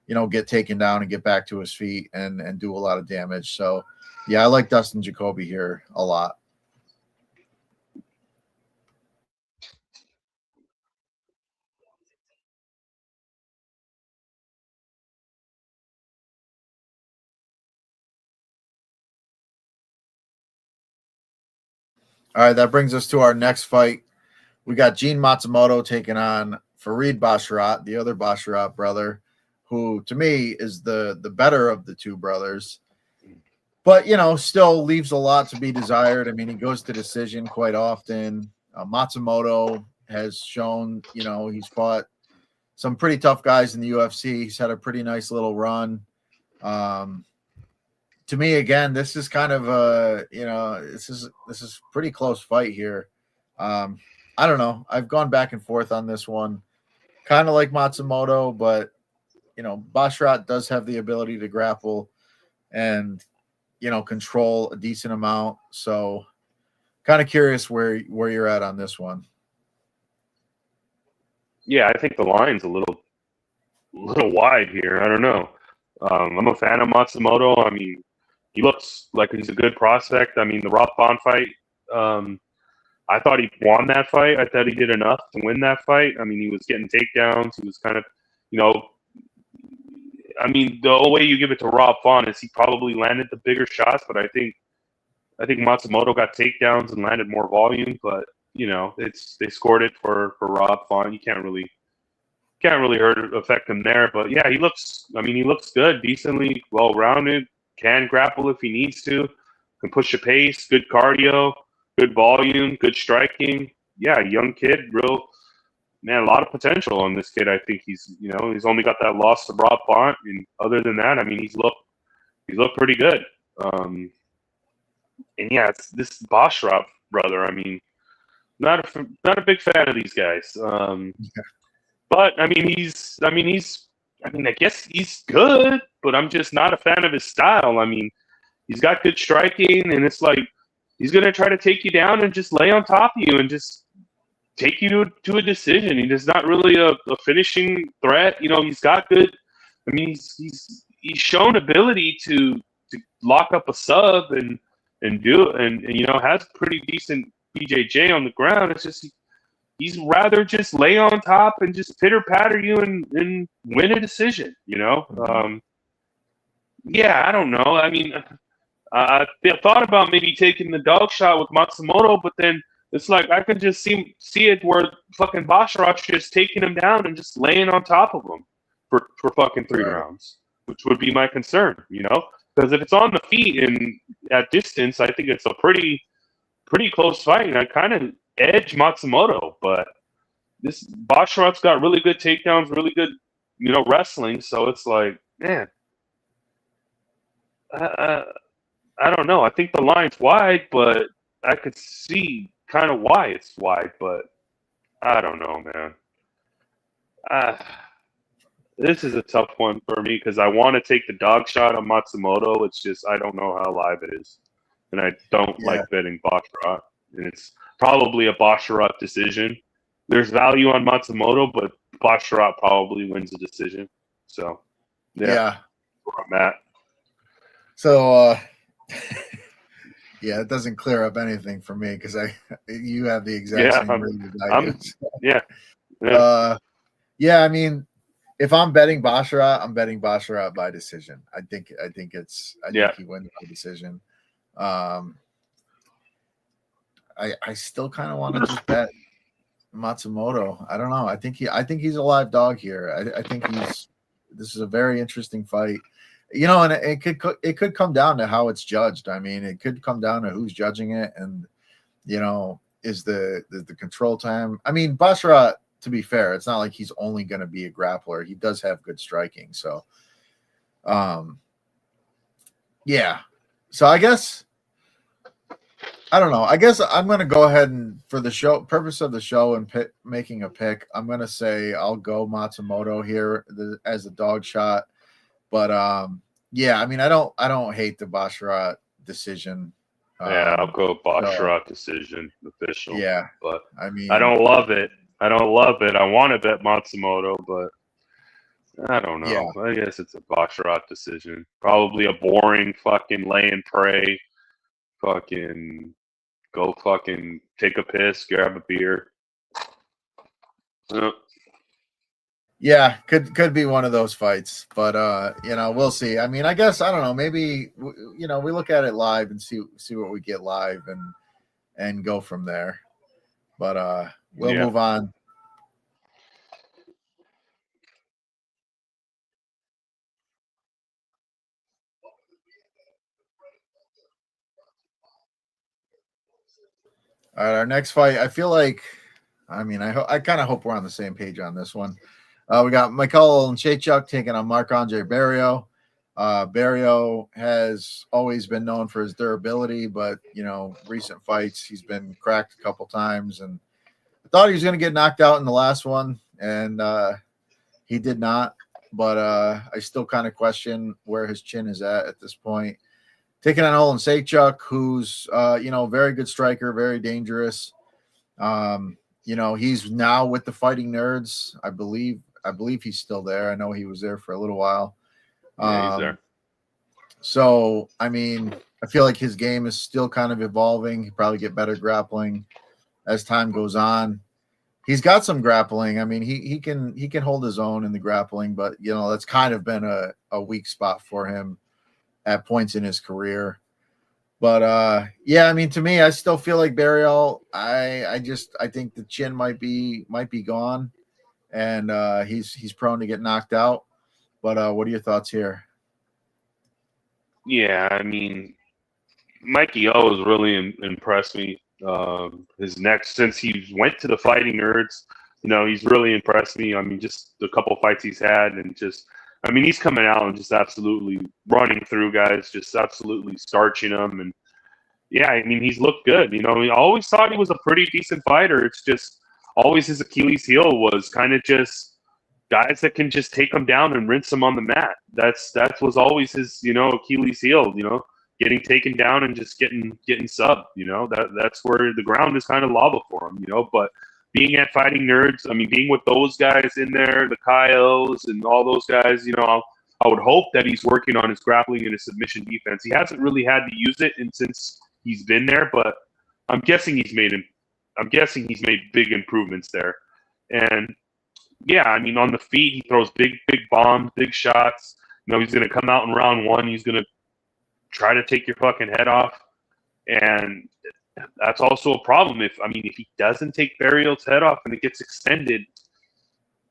you know, get taken down and get back to his feet and do a lot of damage. So yeah, I like Dustin Jacoby here a lot. All right, that brings us to our next fight. We got Gene Matsumoto taking on Farid Basharat, the other Basharat brother, who to me is the better of the 2 brothers. But, you know, still leaves a lot to be desired. I mean, he goes to decision quite often. Matsumoto has shown, you know, he's fought some pretty tough guys in the UFC. He's had a pretty nice little run. To me, again, this is kind of a, you know, this is pretty close fight here. I don't know. I've gone back and forth on this one. Kind of like Matsumoto, but, you know, Basharat does have the ability to grapple and, you know, control a decent amount. So kind of curious where you're at on this one. Yeah, I think the line's a little wide here. I don't know. I'm a fan of Matsumoto. I mean, he looks like he's a good prospect. I mean, the Rob Font fight, I thought he won that fight. I thought he did enough to win that fight. I mean, he was getting takedowns. He was kind of, you know, I mean, the only way you give it to Rob Font is he probably landed the bigger shots, but I think Matsumoto got takedowns and landed more volume. But you know, they scored it for Rob Font. You can't really affect him there. But yeah, he looks good, decently well rounded. Can grapple if he needs to. Can push a pace. Good cardio. Good volume. Good striking. Yeah, young kid. A lot of potential on this kid. I think he's only got that loss to Rob Font, and other than that, I mean, he's looked pretty good. And yeah, it's this Basharat brother. I mean, not a big fan of these guys. But I guess he's good, but I'm just not a fan of his style. I mean, he's got good striking, and it's like he's gonna try to take you down and just lay on top of you and just take you to a decision. He's not really a finishing threat. You know, he's got good. I mean, he's shown ability to lock up a sub and do it, and you know, has pretty decent BJJ on the ground. It's just he's rather just lay on top and just pitter patter you and win a decision. You know, yeah, I don't know. I mean, I thought about maybe taking the dog shot with Matsumoto, but then it's like I could just see it where fucking Basharat's just taking him down and just laying on top of him for fucking 3 rounds, which would be my concern, you know? Because if it's on the feet and at distance, I think it's a pretty close fight, and I kind of edge Matsumoto, but this Basharat's got really good takedowns, really good, you know, wrestling, so it's like, man, I don't know. I think the line's wide, but I could see kind of why it's wide, but I don't know, man. This is a tough one for me because I want to take the dog shot on Matsumoto. It's just I don't know how live it is, and I don't like betting Basharat. And it's probably a Basharat decision. There's value on Matsumoto, but Basharat probably wins the decision. So, yeah. That's where I'm at. So, yeah, it doesn't clear up anything for me because you have the exact same read as I do. Yeah, I mean, if I'm betting Basharat, I'm betting Basharat by decision. I think he wins by decision. I still kind of want to just bet Matsumoto. I don't know. I think he's a live dog here. I think this is a very interesting fight. You know, and it could come down to how it's judged. I mean, it could come down to who's judging it, and you know, is the control time. I mean, Basharat, to be fair, it's not like he's only going to be a grappler. He does have good striking, so yeah. So I guess I don't know. I guess I'm going to go ahead and, for the purpose of the show and making a pick, I'm going to say I'll go Matsumoto here as a dog shot. But yeah, I mean, I don't hate the Basharat decision. I'll go Basharat decision official. Yeah, but I mean, I don't love it. I want to bet Matsumoto, but I don't know. Yeah. I guess it's a Basharat decision. Probably a boring fucking lay and pray. Fucking go fucking take a piss, grab a beer. Yeah, could be one of those fights, but you know, we'll see. I mean, I guess I don't know. Maybe you know, we look at it live and see what we get live and go from there. But we'll move on. All right, our next fight. I feel like, I mean, I kind of hope we're on the same page on this one. We got Michael Olszewski taking on Marc-Andre Barriault. Barriault has always been known for his durability, but you know, recent fights he's been cracked a couple times, and I thought he was going to get knocked out in the last one, and he did not. But I still kind of question where his chin is at this point. Taking on Olszewski, who's you know, very good striker, very dangerous. You know, he's now with the Fighting Nerds. I believe he's still there. I know he was there for a little while. Yeah, he's there. So, I mean, I feel like his game is still kind of evolving. He'll probably get better grappling as time goes on. He's got some grappling. I mean, he can hold his own in the grappling, but you know, that's kind of been a weak spot for him at points in his career. But yeah, I mean, to me, I still feel like Barriault. I think the chin might be gone, and he's prone to get knocked out. But what are your thoughts here? Yeah, I mean, Mikey O has really impressed me. His next, since he went to the Fighting Nerds, you know, he's really impressed me. I mean, just the couple fights he's had, and just, I mean, he's coming out and just absolutely running through guys, just absolutely starching them. And yeah, I mean, he's looked good. You know, I always thought he was a pretty decent fighter. It's just always his Achilles heel was kind of just guys that can just take him down and rinse him on the mat. That was always his, Achilles heel, getting taken down and just getting subbed. That's where the ground is kind of lava for him. But being at Fighting Nerds, I mean, being with those guys in there, the Kyos and all those guys, I would hope that he's working on his grappling and his submission defense. He hasn't really had to use it since he's been there, but I'm guessing he's made big improvements there. And yeah, I mean, on the feet, he throws big bombs, big shots. He's going to come out in round one. He's going to try to take your fucking head off. And that's also a problem. If he doesn't take Barrios' head off and it gets extended,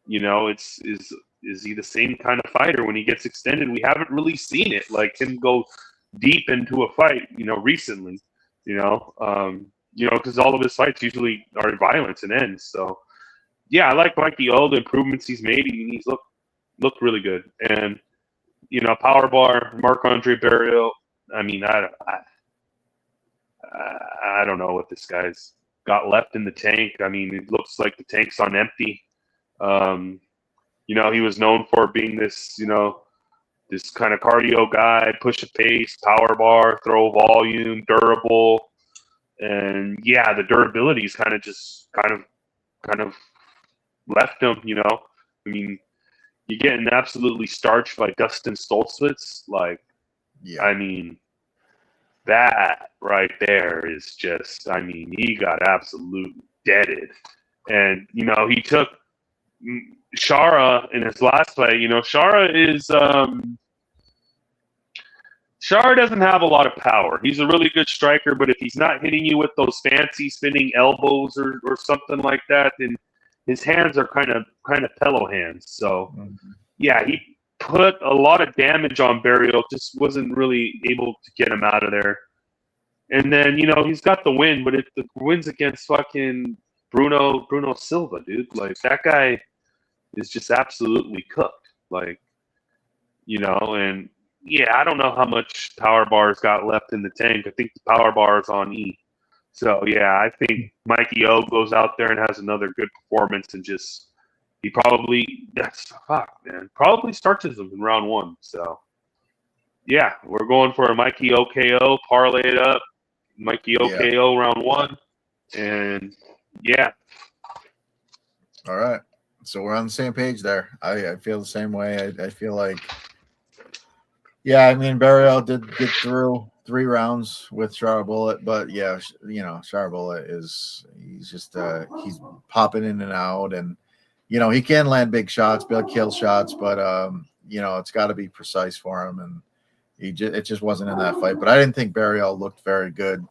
is he the same kind of fighter when he gets extended? We haven't really seen it, like him go deep into a fight, recently, because all of his fights usually are violence and ends. So, yeah, I like Mikey O, the improvements he's made. He's looked really good. And, power bar, Marc-Andre Barrios. I mean, I don't know what this guy's got left in the tank. I mean, it looks like the tank's on empty. He was known for being this, this kind of cardio guy, push a pace, power bar, throw volume, durable. And yeah, the durability is kind of left him, I mean, you're getting absolutely starched by Dustin Stoltzfus. Like, yeah. I mean, that right there is just, I mean, he got absolutely deaded. And, he took Shara in his last fight. Shara doesn't have a lot of power. He's a really good striker, but if he's not hitting you with those fancy spinning elbows or something like that, then his hands are kind of pillow hands. So, yeah, he put a lot of damage on Barrios, just wasn't really able to get him out of there. And then, he's got the win, but the win's against fucking Bruno Silva, dude. Like, that guy is just absolutely cooked. Like, and yeah, I don't know how much power bar's got left in the tank. I think the power bar is on E. So, yeah, I think Mikey O goes out there and has another good performance and he probably starts him in round one. So, yeah, we're going for a Mikey O KO, parlay it up, Mikey O KO round one, and yeah. All right. So we're on the same page there. I feel the same way. I feel like, yeah, I mean, Barrios did get through 3 rounds with Shara Bullet, but yeah, Shara Bullet he's popping in and out, and he can land big shots, big kill shots, but it's got to be precise for him, and it just wasn't in that fight. But I didn't think Barrios looked very good.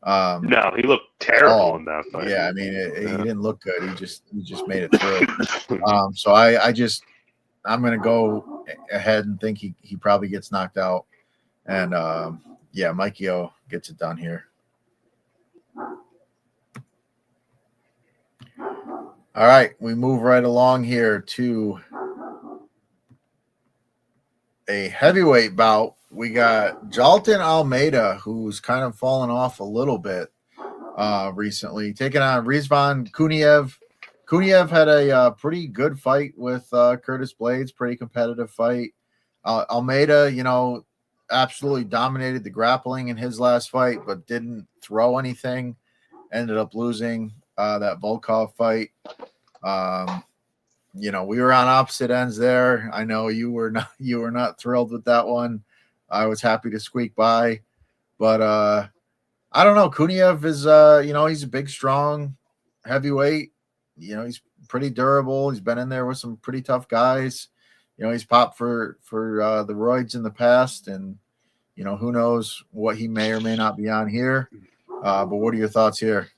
No, he looked terrible in that fight. Yeah, I mean, he didn't look good. He just made it through. So I'm gonna go ahead and think he probably gets knocked out, and yeah, Mikey O gets it done here. All right, we move right along here to a heavyweight bout. We got Jalton Almeida, who's kind of fallen off a little bit recently, taking on Rizvan Kuniev. Kuniev had a pretty good fight with Curtis Blades, pretty competitive fight. Almeida, absolutely dominated the grappling in his last fight, but didn't throw anything. Ended up losing that Volkov fight. We were on opposite ends there. I know you were not thrilled with that one. I was happy to squeak by, but I don't know. Kuniev is he's a big, strong heavyweight. He's pretty durable. He's been in there with some pretty tough guys. He's popped for the roids in the past, and who knows what he may or may not be on here. But what are your thoughts here?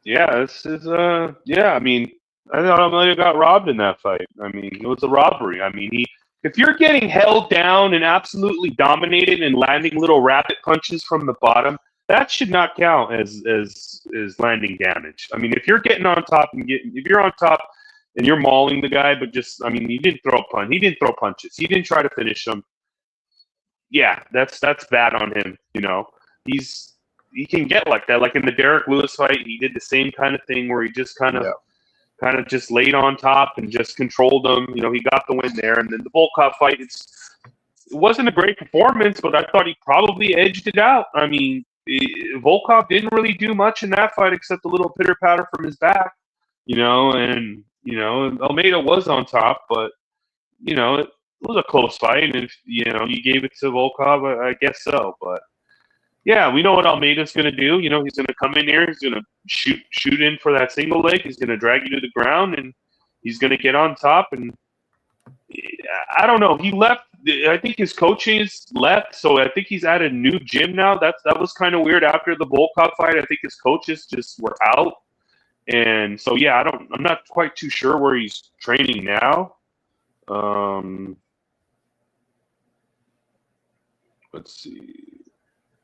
Yeah, this is I mean, I thought Almeida got robbed in that fight. I mean, it was a robbery. I mean, if you're getting held down and absolutely dominated and landing little rabbit punches from the bottom, that should not count as landing damage. I mean, if you're getting on top if you're on top and you're mauling the guy, but he didn't throw a punch. He didn't throw punches. He didn't try to finish him. Yeah, that's bad on him. He can get like that. Like in the Derek Lewis fight, he did the same kind of thing where he just kind of kind of just laid on top and just controlled him. You know, he got the win there. And then the Volkov fight, it wasn't a great performance, but I thought he probably edged it out. I mean, Volkov didn't really do much in that fight except a little pitter patter from his back, you know, and, you know, Almeida was on top, but, you know, it was a close fight. And if, you know, you gave it to Volkov, I guess so. But yeah, we know what Almeida's going to do. You know, he's going to come in here, he's going to shoot in for that single leg, he's going to drag you to the ground, and he's going to get on top. And I don't know. He left. I think his coaches left, so I think he's at a new gym now. That was kind of weird after the Volkov fight. I think his coaches just were out, and so yeah, I'm not quite too sure where he's training now. Let's see.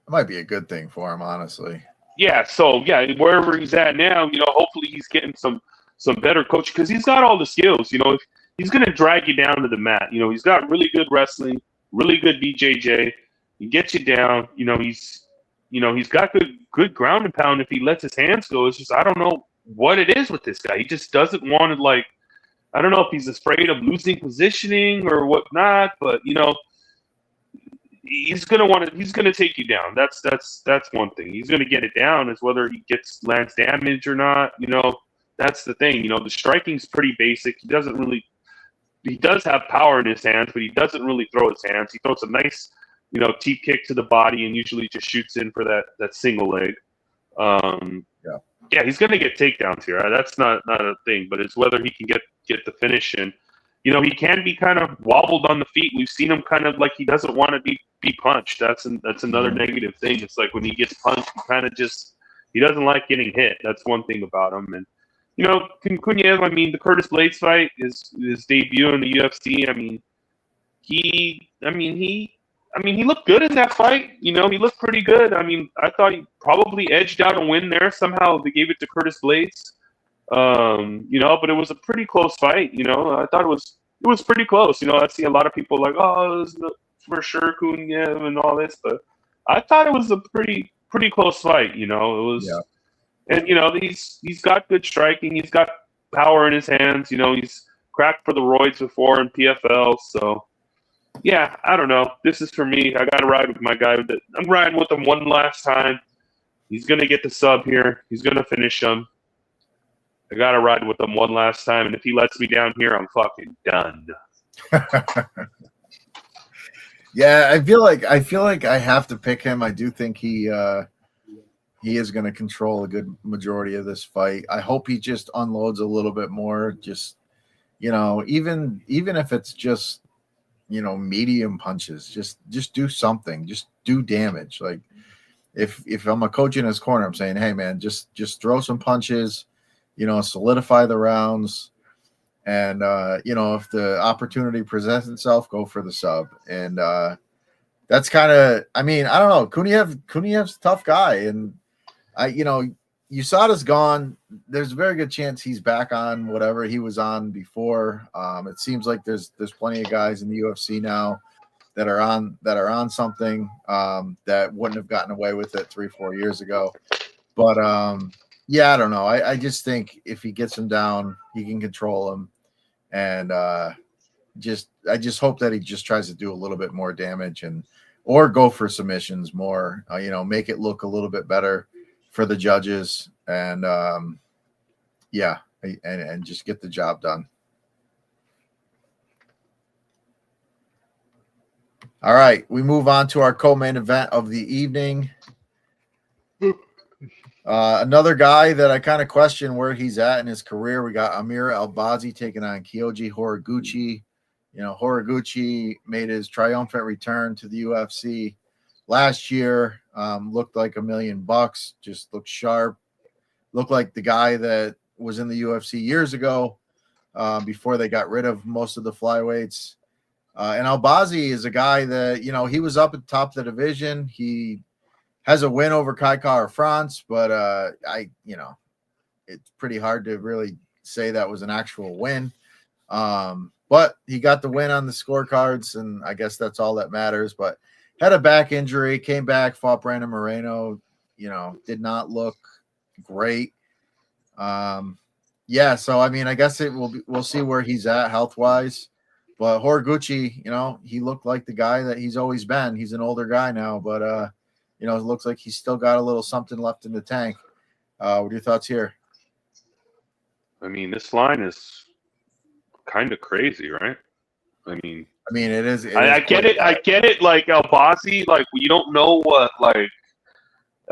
It might be a good thing for him, honestly. Yeah. So yeah, wherever he's at now, you know, hopefully he's getting some better coaching because he's got all the skills. You know, if he's going to drag you down to the mat. You know, he's got really good wrestling, really good BJJ. He gets you down. You know, he's got good ground and pound if he lets his hands go. It's just I don't know what it is with this guy. He just doesn't want to, like, I don't know if he's afraid of losing positioning or whatnot, but you know, he's gonna take you down. That's one thing. He's gonna get it down. Is whether he lands damage or not. You know, that's the thing. You know, the striking's pretty basic. He does have power in his hands, but he doesn't really throw his hands. He throws a nice, you know, teep kick to the body and usually just shoots in for that single leg. Yeah, he's going to get takedowns here. That's not a thing, but it's whether he can get the finish. And, you know, he can be kind of wobbled on the feet. We've seen him kind of like he doesn't want to be punched. That's another negative thing. It's like when he gets punched, he doesn't like getting hit. That's one thing about him. And, you know, Kunyev, I mean, the Curtis Blades fight, his debut in the UFC, I mean, he looked good in that fight. You know, he looked pretty good. I mean, I thought he probably edged out a win there. Somehow they gave it to Curtis Blades. You know, but it was a pretty close fight. You know, I thought it was pretty close. You know, I see a lot of people like, oh, it was for sure Kunyev and all this, but I thought it was a pretty close fight. You know, it was. Yeah. And, you know, he's got good striking. He's got power in his hands. You know, he's cracked for the roids before in PFL. So, yeah, I don't know. This is for me. I got to ride with my guy. I'm riding with him one last time. He's going to get the sub here. He's going to finish him. I got to ride with him one last time. And if he lets me down here, I'm fucking done. Yeah, I feel like I have to pick him. I do think he is going to control a good majority of this fight. I hope he just unloads a little bit more. Just, you know, even if it's just, you know, medium punches, just do something, just do damage. Like if I'm a coach in his corner, I'm saying, hey man, just throw some punches, you know, solidify the rounds. And, you know, if the opportunity presents itself, go for the sub. And that's kind of, I mean, I don't know. Kuniyev's a tough guy. And, you know, USADA's gone. There's a very good chance he's back on whatever he was on before. It seems like there's plenty of guys in the UFC now that are on something that wouldn't have gotten away with it 3-4 years ago. But yeah, I don't know. I just think if he gets him down, he can control him, and I just hope that he just tries to do a little bit more damage or go for submissions more. You know, make it look a little bit better for the judges, and yeah, and just get the job done. All right, we move on to our co-main event of the evening. Another guy that I kind of question where he's at in his career. We got Amir Albazi taking on Kyoji Horiguchi. You know, Horiguchi made his triumphant return to the UFC last year. Looked like $1 million, just looked sharp. Looked like the guy that was in the UFC years ago before they got rid of most of the flyweights. And Albazi is a guy that, you know, he was up at the top of the division. He has a win over Kai Kara-France, but you know, it's pretty hard to really say that was an actual win. But he got the win on the scorecards, and I guess that's all that matters. But had a back injury, came back, fought Brandon Moreno, you know, did not look great. You Yeah, so I mean, I guess it will be, we'll see where he's at health wise. But Horiguchi, he looked like the guy that he's always been. He's an older guy now, but it looks like he's still got a little something left in the tank. What are your thoughts here? I mean, this line is kind of crazy, right? I mean, it is. I get it. I get it. Like Albazi, like you don't know what like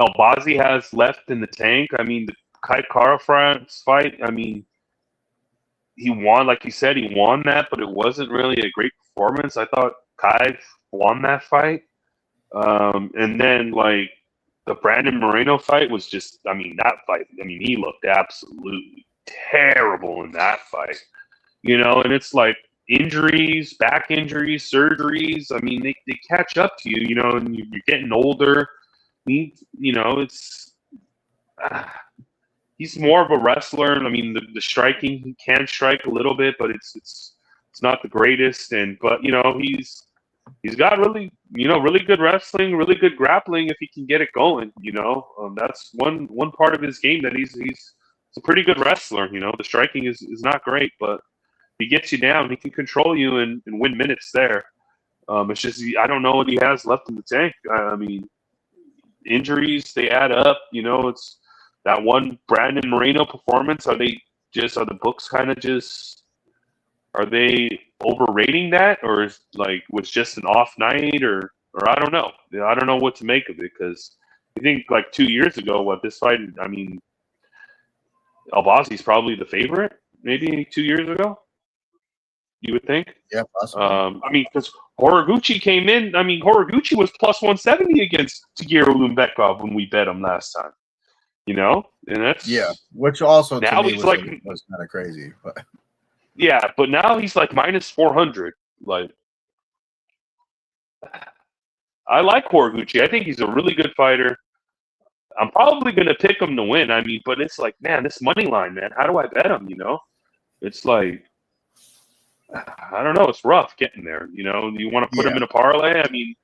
Albazi has left in the tank. I mean, the Kai Kara France fight. I mean, he won, like you said, he won that, but it wasn't really a great performance. I thought Kai won that fight, and then like the Brandon Moreno fight was just. I mean, that fight. I mean, he looked absolutely terrible in that fight. And it's like injuries, back injuries, surgeries. I mean, they catch up to you, and you're getting older. It's he's more of a wrestler. I mean, the striking, he can strike a little bit, but it's not the greatest. But he's got really really good wrestling, really good grappling if he can get it going. That's one part of his game that he's a pretty good wrestler. The striking is not great, but he gets you down. He can control you and win minutes there. It's just I don't know what he has left in the tank. I mean, injuries, they add up. It's that one Brandon Moreno performance. Are the books kind of just, are they overrating that, or is like was just an off night, or I don't know. I don't know what to make of it, because I think like 2 years ago, this fight, I mean, Albazi's probably the favorite, maybe 2 years ago. You would think? Yeah, possibly. I mean, because Horiguchi came in. I mean, Horiguchi was plus 170 against Taguero Lumbekov when we bet him last time. And that's which also now to me he's was was kind of crazy. But yeah, but now he's like minus 400. Like, I like Horiguchi. I think he's a really good fighter. I'm probably gonna pick him to win. I mean, but it's like, man, this money line, man. How do I bet him? It's like, I don't know. It's rough getting there. You want to put him in a parlay? I mean,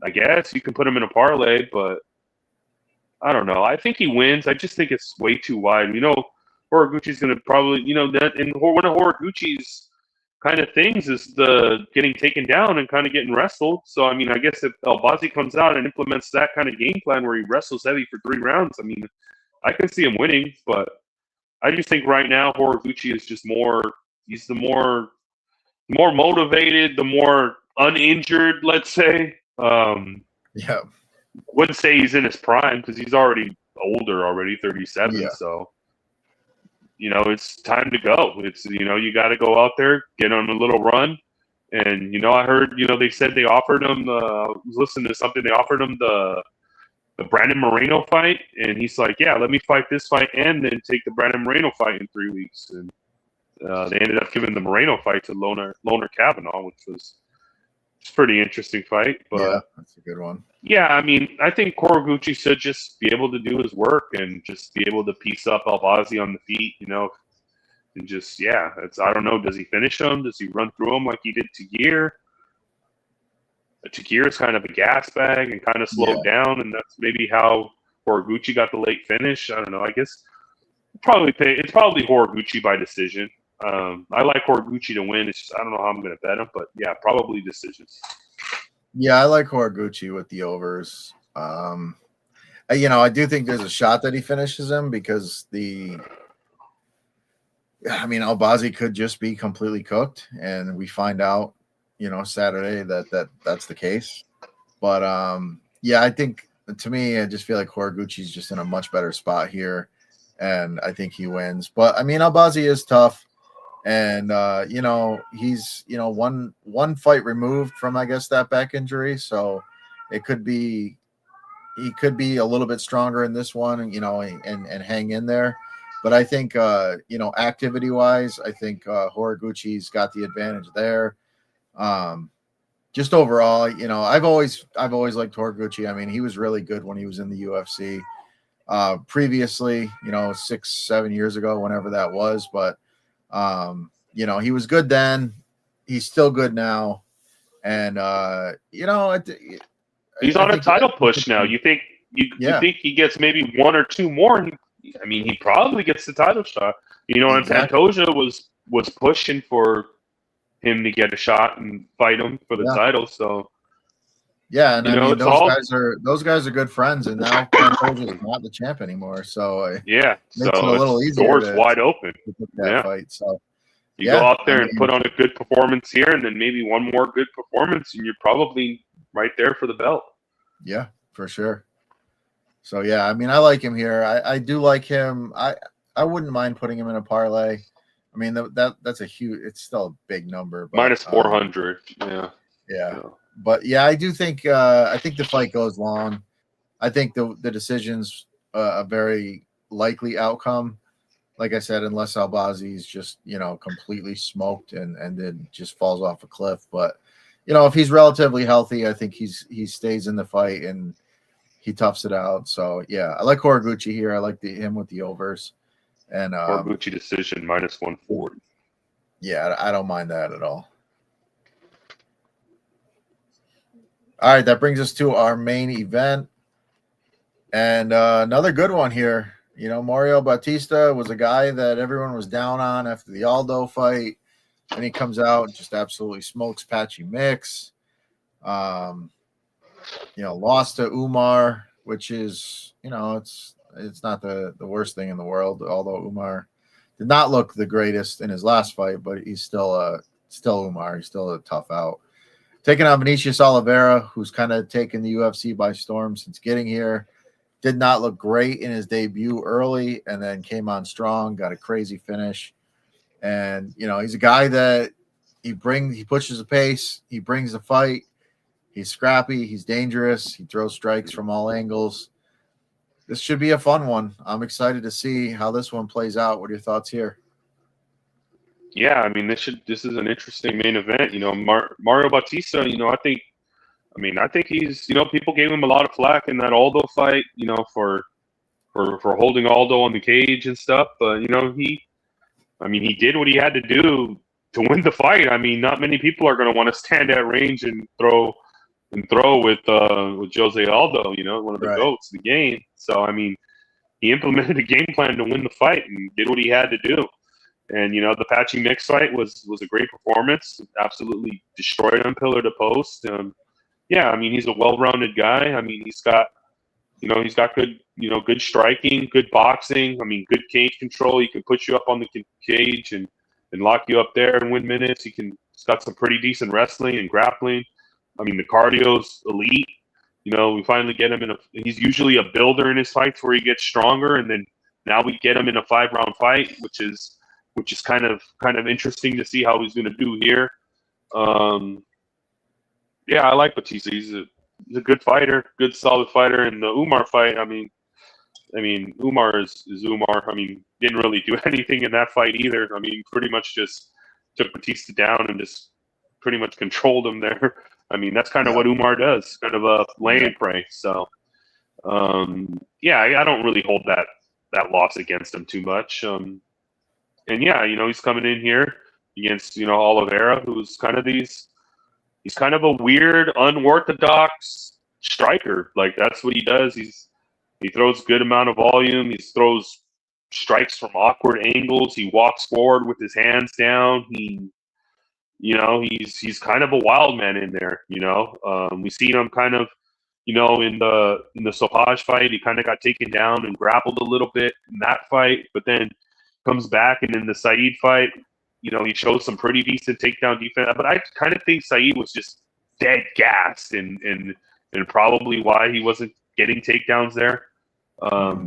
I guess you can put him in a parlay, but I don't know. I think he wins. I just think it's way too wide. Horiguchi's going to probably, that, and one of Horiguchi's kind of things is the getting taken down and kind of getting wrestled. So, I mean, I guess if Albazi comes out and implements that kind of game plan where he wrestles heavy for 3 rounds, I mean, I can see him winning, but I just think right now Horiguchi is just he's the more motivated, the more uninjured, let's say. Wouldn't say he's in his prime because he's already older, 37. Yeah. So, it's time to go. It's, you got to go out there, get on a little run. And, I heard, they said they offered him, I was listening to something, they offered him the Brandon Moreno fight. And he's like, yeah, let me fight this fight and then take the Brandon Moreno fight in 3 weeks. And they ended up giving the Moreno fight to Loner Kavanaugh, which was a pretty interesting fight. But yeah, that's a good one. Yeah, I mean, I think Horiguchi should just be able to do his work and just be able to piece up Albazi on the feet, and just, I don't know, does he finish him? Does he run through him like he did Tagir? Tagir is kind of a gas bag and kind of slowed down, and that's maybe how Horiguchi got the late finish. I don't know. I guess it's probably Horiguchi by decision. I like Horiguchi to win. It's just, I don't know how I'm going to bet him, but yeah, probably decisions. Yeah, I like Horiguchi with the overs. I do think there's a shot that he finishes him because Albazi could just be completely cooked, and we find out, Saturday that's the case. But I think, to me, I just feel like Horiguchi's just in a much better spot here, and I think he wins. But Albazi is tough. And he's one fight removed from, I guess, that back injury, so he could be a little bit stronger in this one, and hang in there. But I think activity wise, I think Horiguchi's got the advantage there. Just overall, I've always liked Horiguchi. I mean, he was really good when he was in the UFC previously, 6-7 years ago, whenever that was, but he was good then. He's still good now. And, he's on a title push now. You think you think he gets maybe 1 or 2 more? He probably gets the title shot. You know, and Exactly. Pantoja was pushing for him to get a shot and fight him for the Yeah. title. So Yeah, and you I know, mean it's all those guys are good friends, and now Pantoja's not the champ anymore, so it yeah. makes it a So little it's easier doors to wide open. book that Yeah. fight. So You go yeah, out I there and put mean, on a good performance here, and then maybe one more good performance, and you're probably right there for the belt. yeah, for sure. So yeah, I mean, I like him here. I do like him. I wouldn't mind putting him in a parlay. I mean, that's a huge. It's still a big number, but Minus 400. Yeah. yeah. Yeah. But yeah, I think the fight goes long. I think the decision's a very likely outcome. Like I said, unless Albazi's just completely smoked and then just falls off a cliff. But if he's relatively healthy, I think he stays in the fight and he toughs it out. So yeah, I like Horiguchi here. I like him with the overs, and Horiguchi decision minus 140. yeah, I don't mind that at all. All right, that brings us to our main event, and another good one here. Mario Bautista was a guy that everyone was down on after the Aldo fight. Then he comes out and just absolutely smokes Patchy Mix. Lost to Umar, which is, it's not the worst thing in the world, although Umar did not look the greatest in his last fight, but he's still Umar. He's still a tough out. Taking on Vinicius Oliveira, who's kind of taken the UFC by storm since getting here. Did not look great in his debut early, and then came on strong, got a crazy finish. And he's a guy that he pushes the pace, he brings the fight. He's scrappy, he's dangerous, he throws strikes from all angles. This should be a fun one. I'm excited to see how this one plays out. What are your thoughts here? Yeah, I mean, this is an interesting main event. Mario Bautista. I think he's. People gave him a lot of flack in that Aldo fight. For holding Aldo on the cage and stuff. But he did what he had to do to win the fight. I mean, not many people are going to want to stand at range and throw with Jose Aldo. One of the Right. goats of the game. So I mean, he implemented a game plan to win the fight and did what he had to do. And the Patchy Mix fight was a great performance. Absolutely destroyed him pillar to post. Yeah, I mean, he's a well-rounded guy. I mean, he's got good good striking, good boxing. I mean, good cage control. He can put you up on the cage and lock you up there and win minutes. He's got some pretty decent wrestling and grappling. I mean, the cardio's elite. We finally get him he's usually a builder in his fights where he gets stronger, and then now we get him in a 5-round fight, which is kind of interesting to see how he's going to do here. Yeah, I like Batista. He's a good fighter, good solid fighter. And the Umar fight, I mean, Umar is Umar. I mean, didn't really do anything in that fight either. I mean, pretty much just took Batista down and just pretty much controlled him there. I mean, that's kind of what Umar does, kind of a lay and pray. So, yeah, I don't really hold that loss against him too much. And yeah, he's coming in here against Oliveira, who's he's kind of a weird, unorthodox striker. Like that's what he does. He throws good amount of volume. He throws strikes from awkward angles. He walks forward with his hands down. He's kind of a wild man in there. We seen him kind of in the Sopaj fight. He kind of got taken down and grappled a little bit in that fight, but then comes back, and in the Saeed fight, he shows some pretty decent takedown defense. But I kind of think Saeed was just dead gassed, and probably why he wasn't getting takedowns there.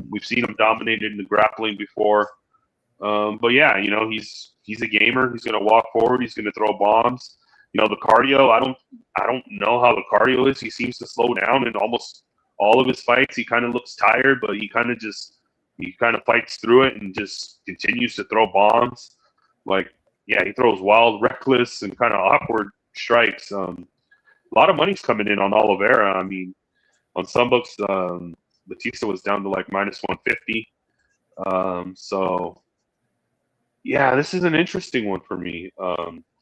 We've seen him dominated in the grappling before, but yeah, he's a gamer. He's going to walk forward. He's going to throw bombs. The cardio. I don't know how the cardio is. He seems to slow down in almost all of his fights. He kind of looks tired, but he kind of fights through it and just continues to throw bombs. Like, yeah, he throws wild, reckless, and kind of awkward strikes. A lot of money's coming in on Oliveira. I mean, on some books, Batista was down to like minus 150. So, yeah, this is an interesting one for me.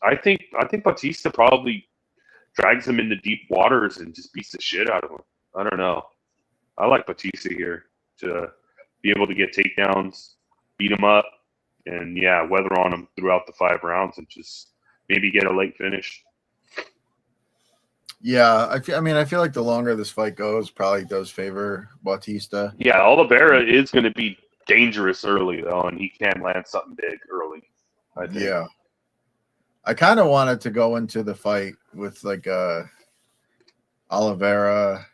I think Batista probably drags him into deep waters and just beats the shit out of him. I don't know. I like Batista here to be able to get takedowns, beat him up, and weather on him throughout the 5 rounds and just maybe get a late finish. Yeah, I feel like the longer this fight goes, probably does favor Bautista. Yeah, Oliveira is going to be dangerous early though, and he can land something big early, I think. Yeah, I kind of wanted to go into the fight with like Oliveira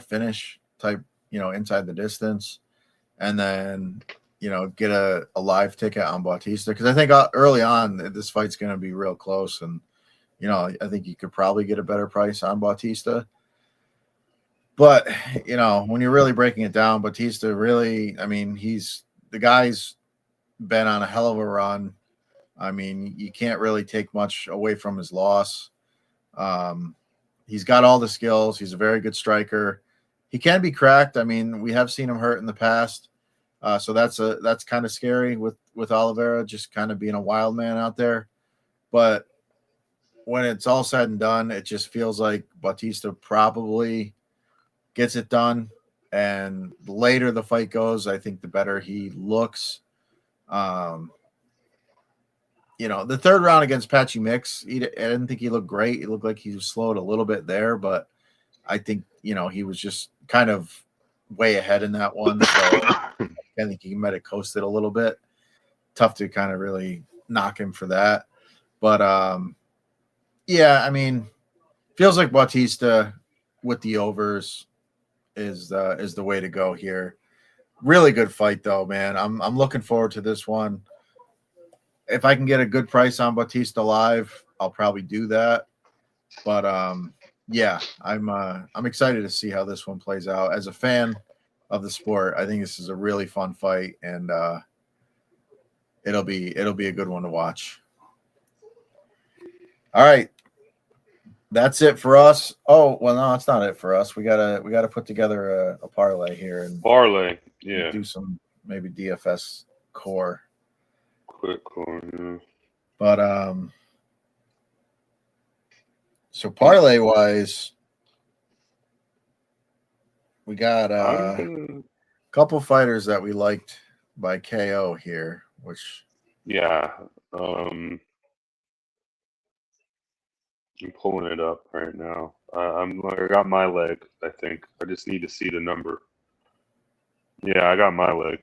finish type, inside the distance, and then get a live ticket on Bautista, because I think early on this fight's going to be real close, and I think you could probably get a better price on Bautista. But when you're really breaking it down, Bautista really, he's the guy's been on a hell of a run. You can't really take much away from his loss. He's got all the skills. He's a very good striker. He can be cracked. We have seen him hurt in the past. So that's kind of scary with Oliveira, just kind of being a wild man out there. But when it's all said and done, it just feels like Bautista probably gets it done. And the later the fight goes, I think the better he looks. The third round against Patchy Mix, I didn't think he looked great. It looked like he was slowed a little bit there, but I think, he was just kind of way ahead in that one. So I think he might have coasted a little bit. Tough to kind of really knock him for that. But, feels like Bautista with the overs is the way to go here. Really good fight though, man. I'm looking forward to this one. If I can get a good price on Bautista live, I'll probably do that. But I'm excited to see how this one plays out. As a fan of the sport, I think this is a really fun fight, and it'll be a good one to watch. All right. That's it for us. Oh, well, no, it's not it for us. We gotta put together a parlay here and do some maybe DFS core. Quick core, yeah. But so parlay wise, we got a couple fighters that we liked by KO here, which I'm pulling it up right now. I got my leg, I think. I just need to see the number. Yeah, I got my leg.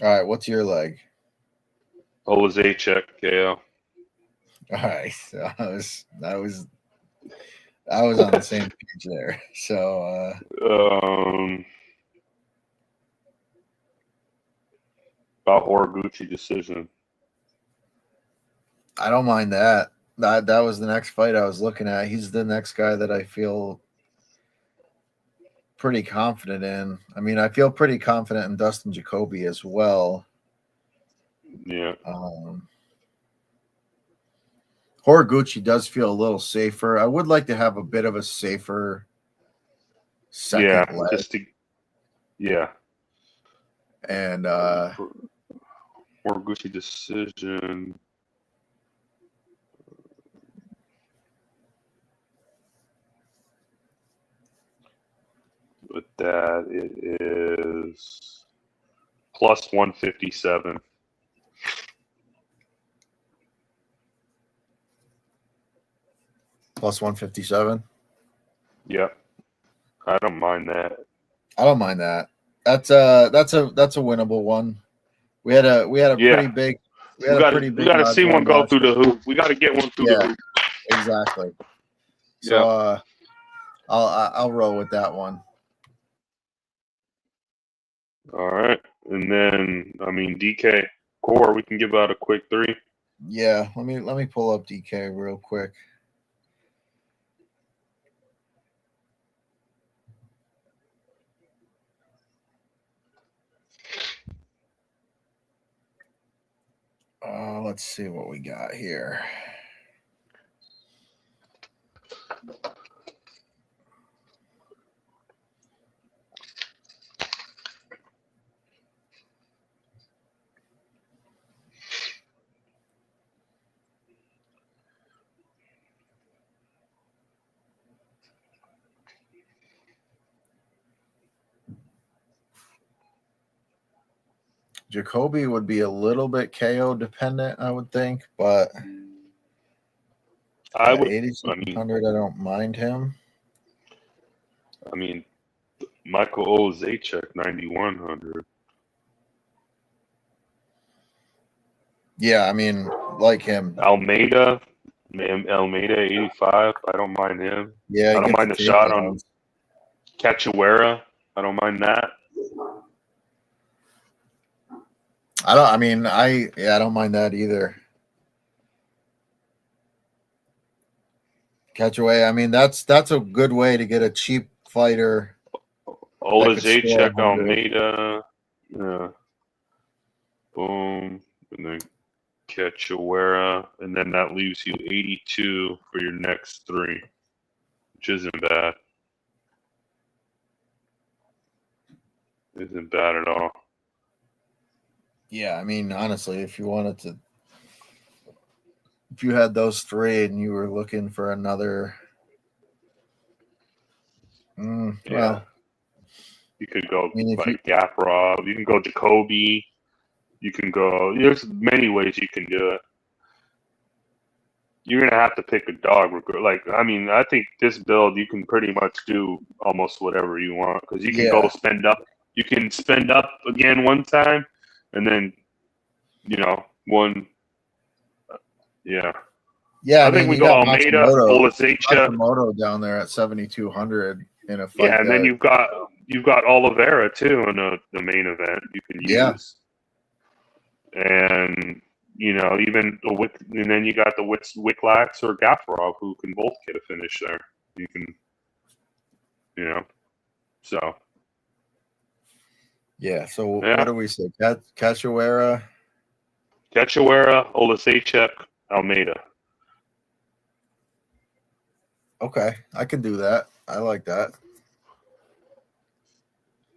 All right, what's your leg? Jose check KO. All right, so I was on the same page there. So about Horiguchi decision. I don't mind that. That was the next fight I was looking at. He's the next guy that I feel pretty confident in. I feel pretty confident in Dustin Jacoby as well. Yeah. Horiguchi does feel a little safer. I would like to have a bit of a safer second leg. And Horiguchi decision. With that, it is plus 157. Plus 157. Yep, I don't mind that. I don't mind that. That's a winnable one. We had a pretty big. We got to see one go through the hoop. We got to get one through the hoop. Exactly. So I'll roll with that one. All right, and then DK core. We can give out a quick 3. Yeah, let me pull up DK real quick. Let's see what we got here. Jacoby would be a little bit KO dependent, I would think, but I would. 8,600, I don't mind him. I mean, Michael Olszewski 9,100. Yeah, I mean, like him. Almeida 85. I don't mind him. Yeah, I don't mind the shot on Cachoeira. I don't mind that. I don't mind that either. Catchaway. I mean, that's a good way to get a cheap fighter. Olszewski, Almeida. Yeah. Boom. And then Cachoeira. And then that leaves you 82 for your next three, which isn't bad. Isn't bad at all. Yeah, I mean, honestly, if you had those three and you were looking for another, well, you could go Gaprov, you can go Jacoby, you can go. There's many ways you can do it. You're gonna have to pick a dog. I think this build you can pretty much do almost whatever you want because you can go spend up. You can spend up again one time, and then one. Yeah. Yeah, I think we go Almeida, Olszewski down there at 7,200 in a fight. Yeah, and then you've got Oliveira too in the main event you can use. And even and then you got the Wicklax or Gafarov who can both get a finish there. You can, so. Yeah. So what do we say? Cachoeira, Olszewski, Almeida. Okay, I can do that. I like that.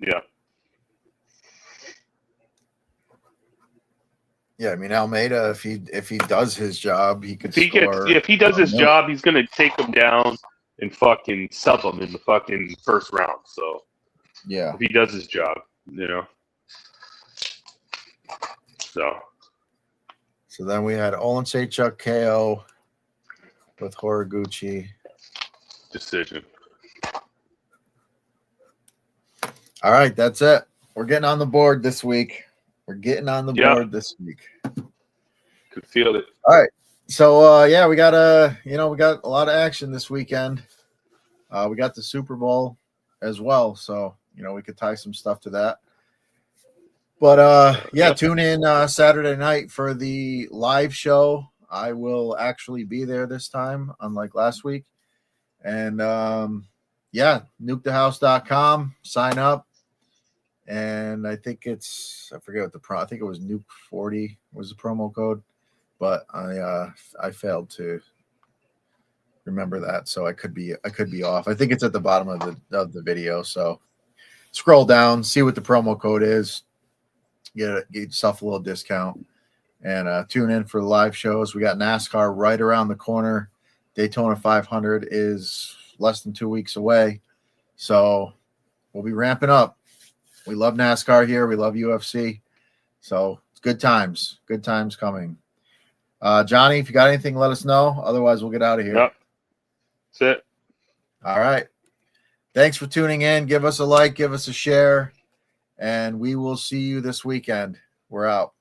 Yeah. Yeah, I mean Almeida, if he does his job, he could. If he does his job, he's gonna take him down and fucking sub him in the fucking first round. So yeah, if he does his job, So then we had Olszewski KO with Horiguchi. Decision. All right, that's it. We're getting on the board this week. Could feel it. All right. So we got a lot of action this weekend. We got the Super Bowl as well, so we could tie some stuff to that. But tune in Saturday night for the live show. I will actually be there this time, unlike last week. And NUKEThehouse.com. Sign up. And I think I forget what I think it was Nuke 40 was the promo code, but I failed to remember that, so I could be off. I think it's at the bottom of the video. So scroll down, see what the promo code is, get yourself a little discount, and tune in for the live shows. We got NASCAR right around the corner. Daytona 500 is less than 2 weeks away, so we'll be ramping up. We love NASCAR here. We love UFC. So it's good times. Good times coming. Johnny, if you got anything, let us know. Otherwise, we'll get out of here. Yep. That's it. All right. Thanks for tuning in. Give us a like. Give us a share. And we will see you this weekend. We're out.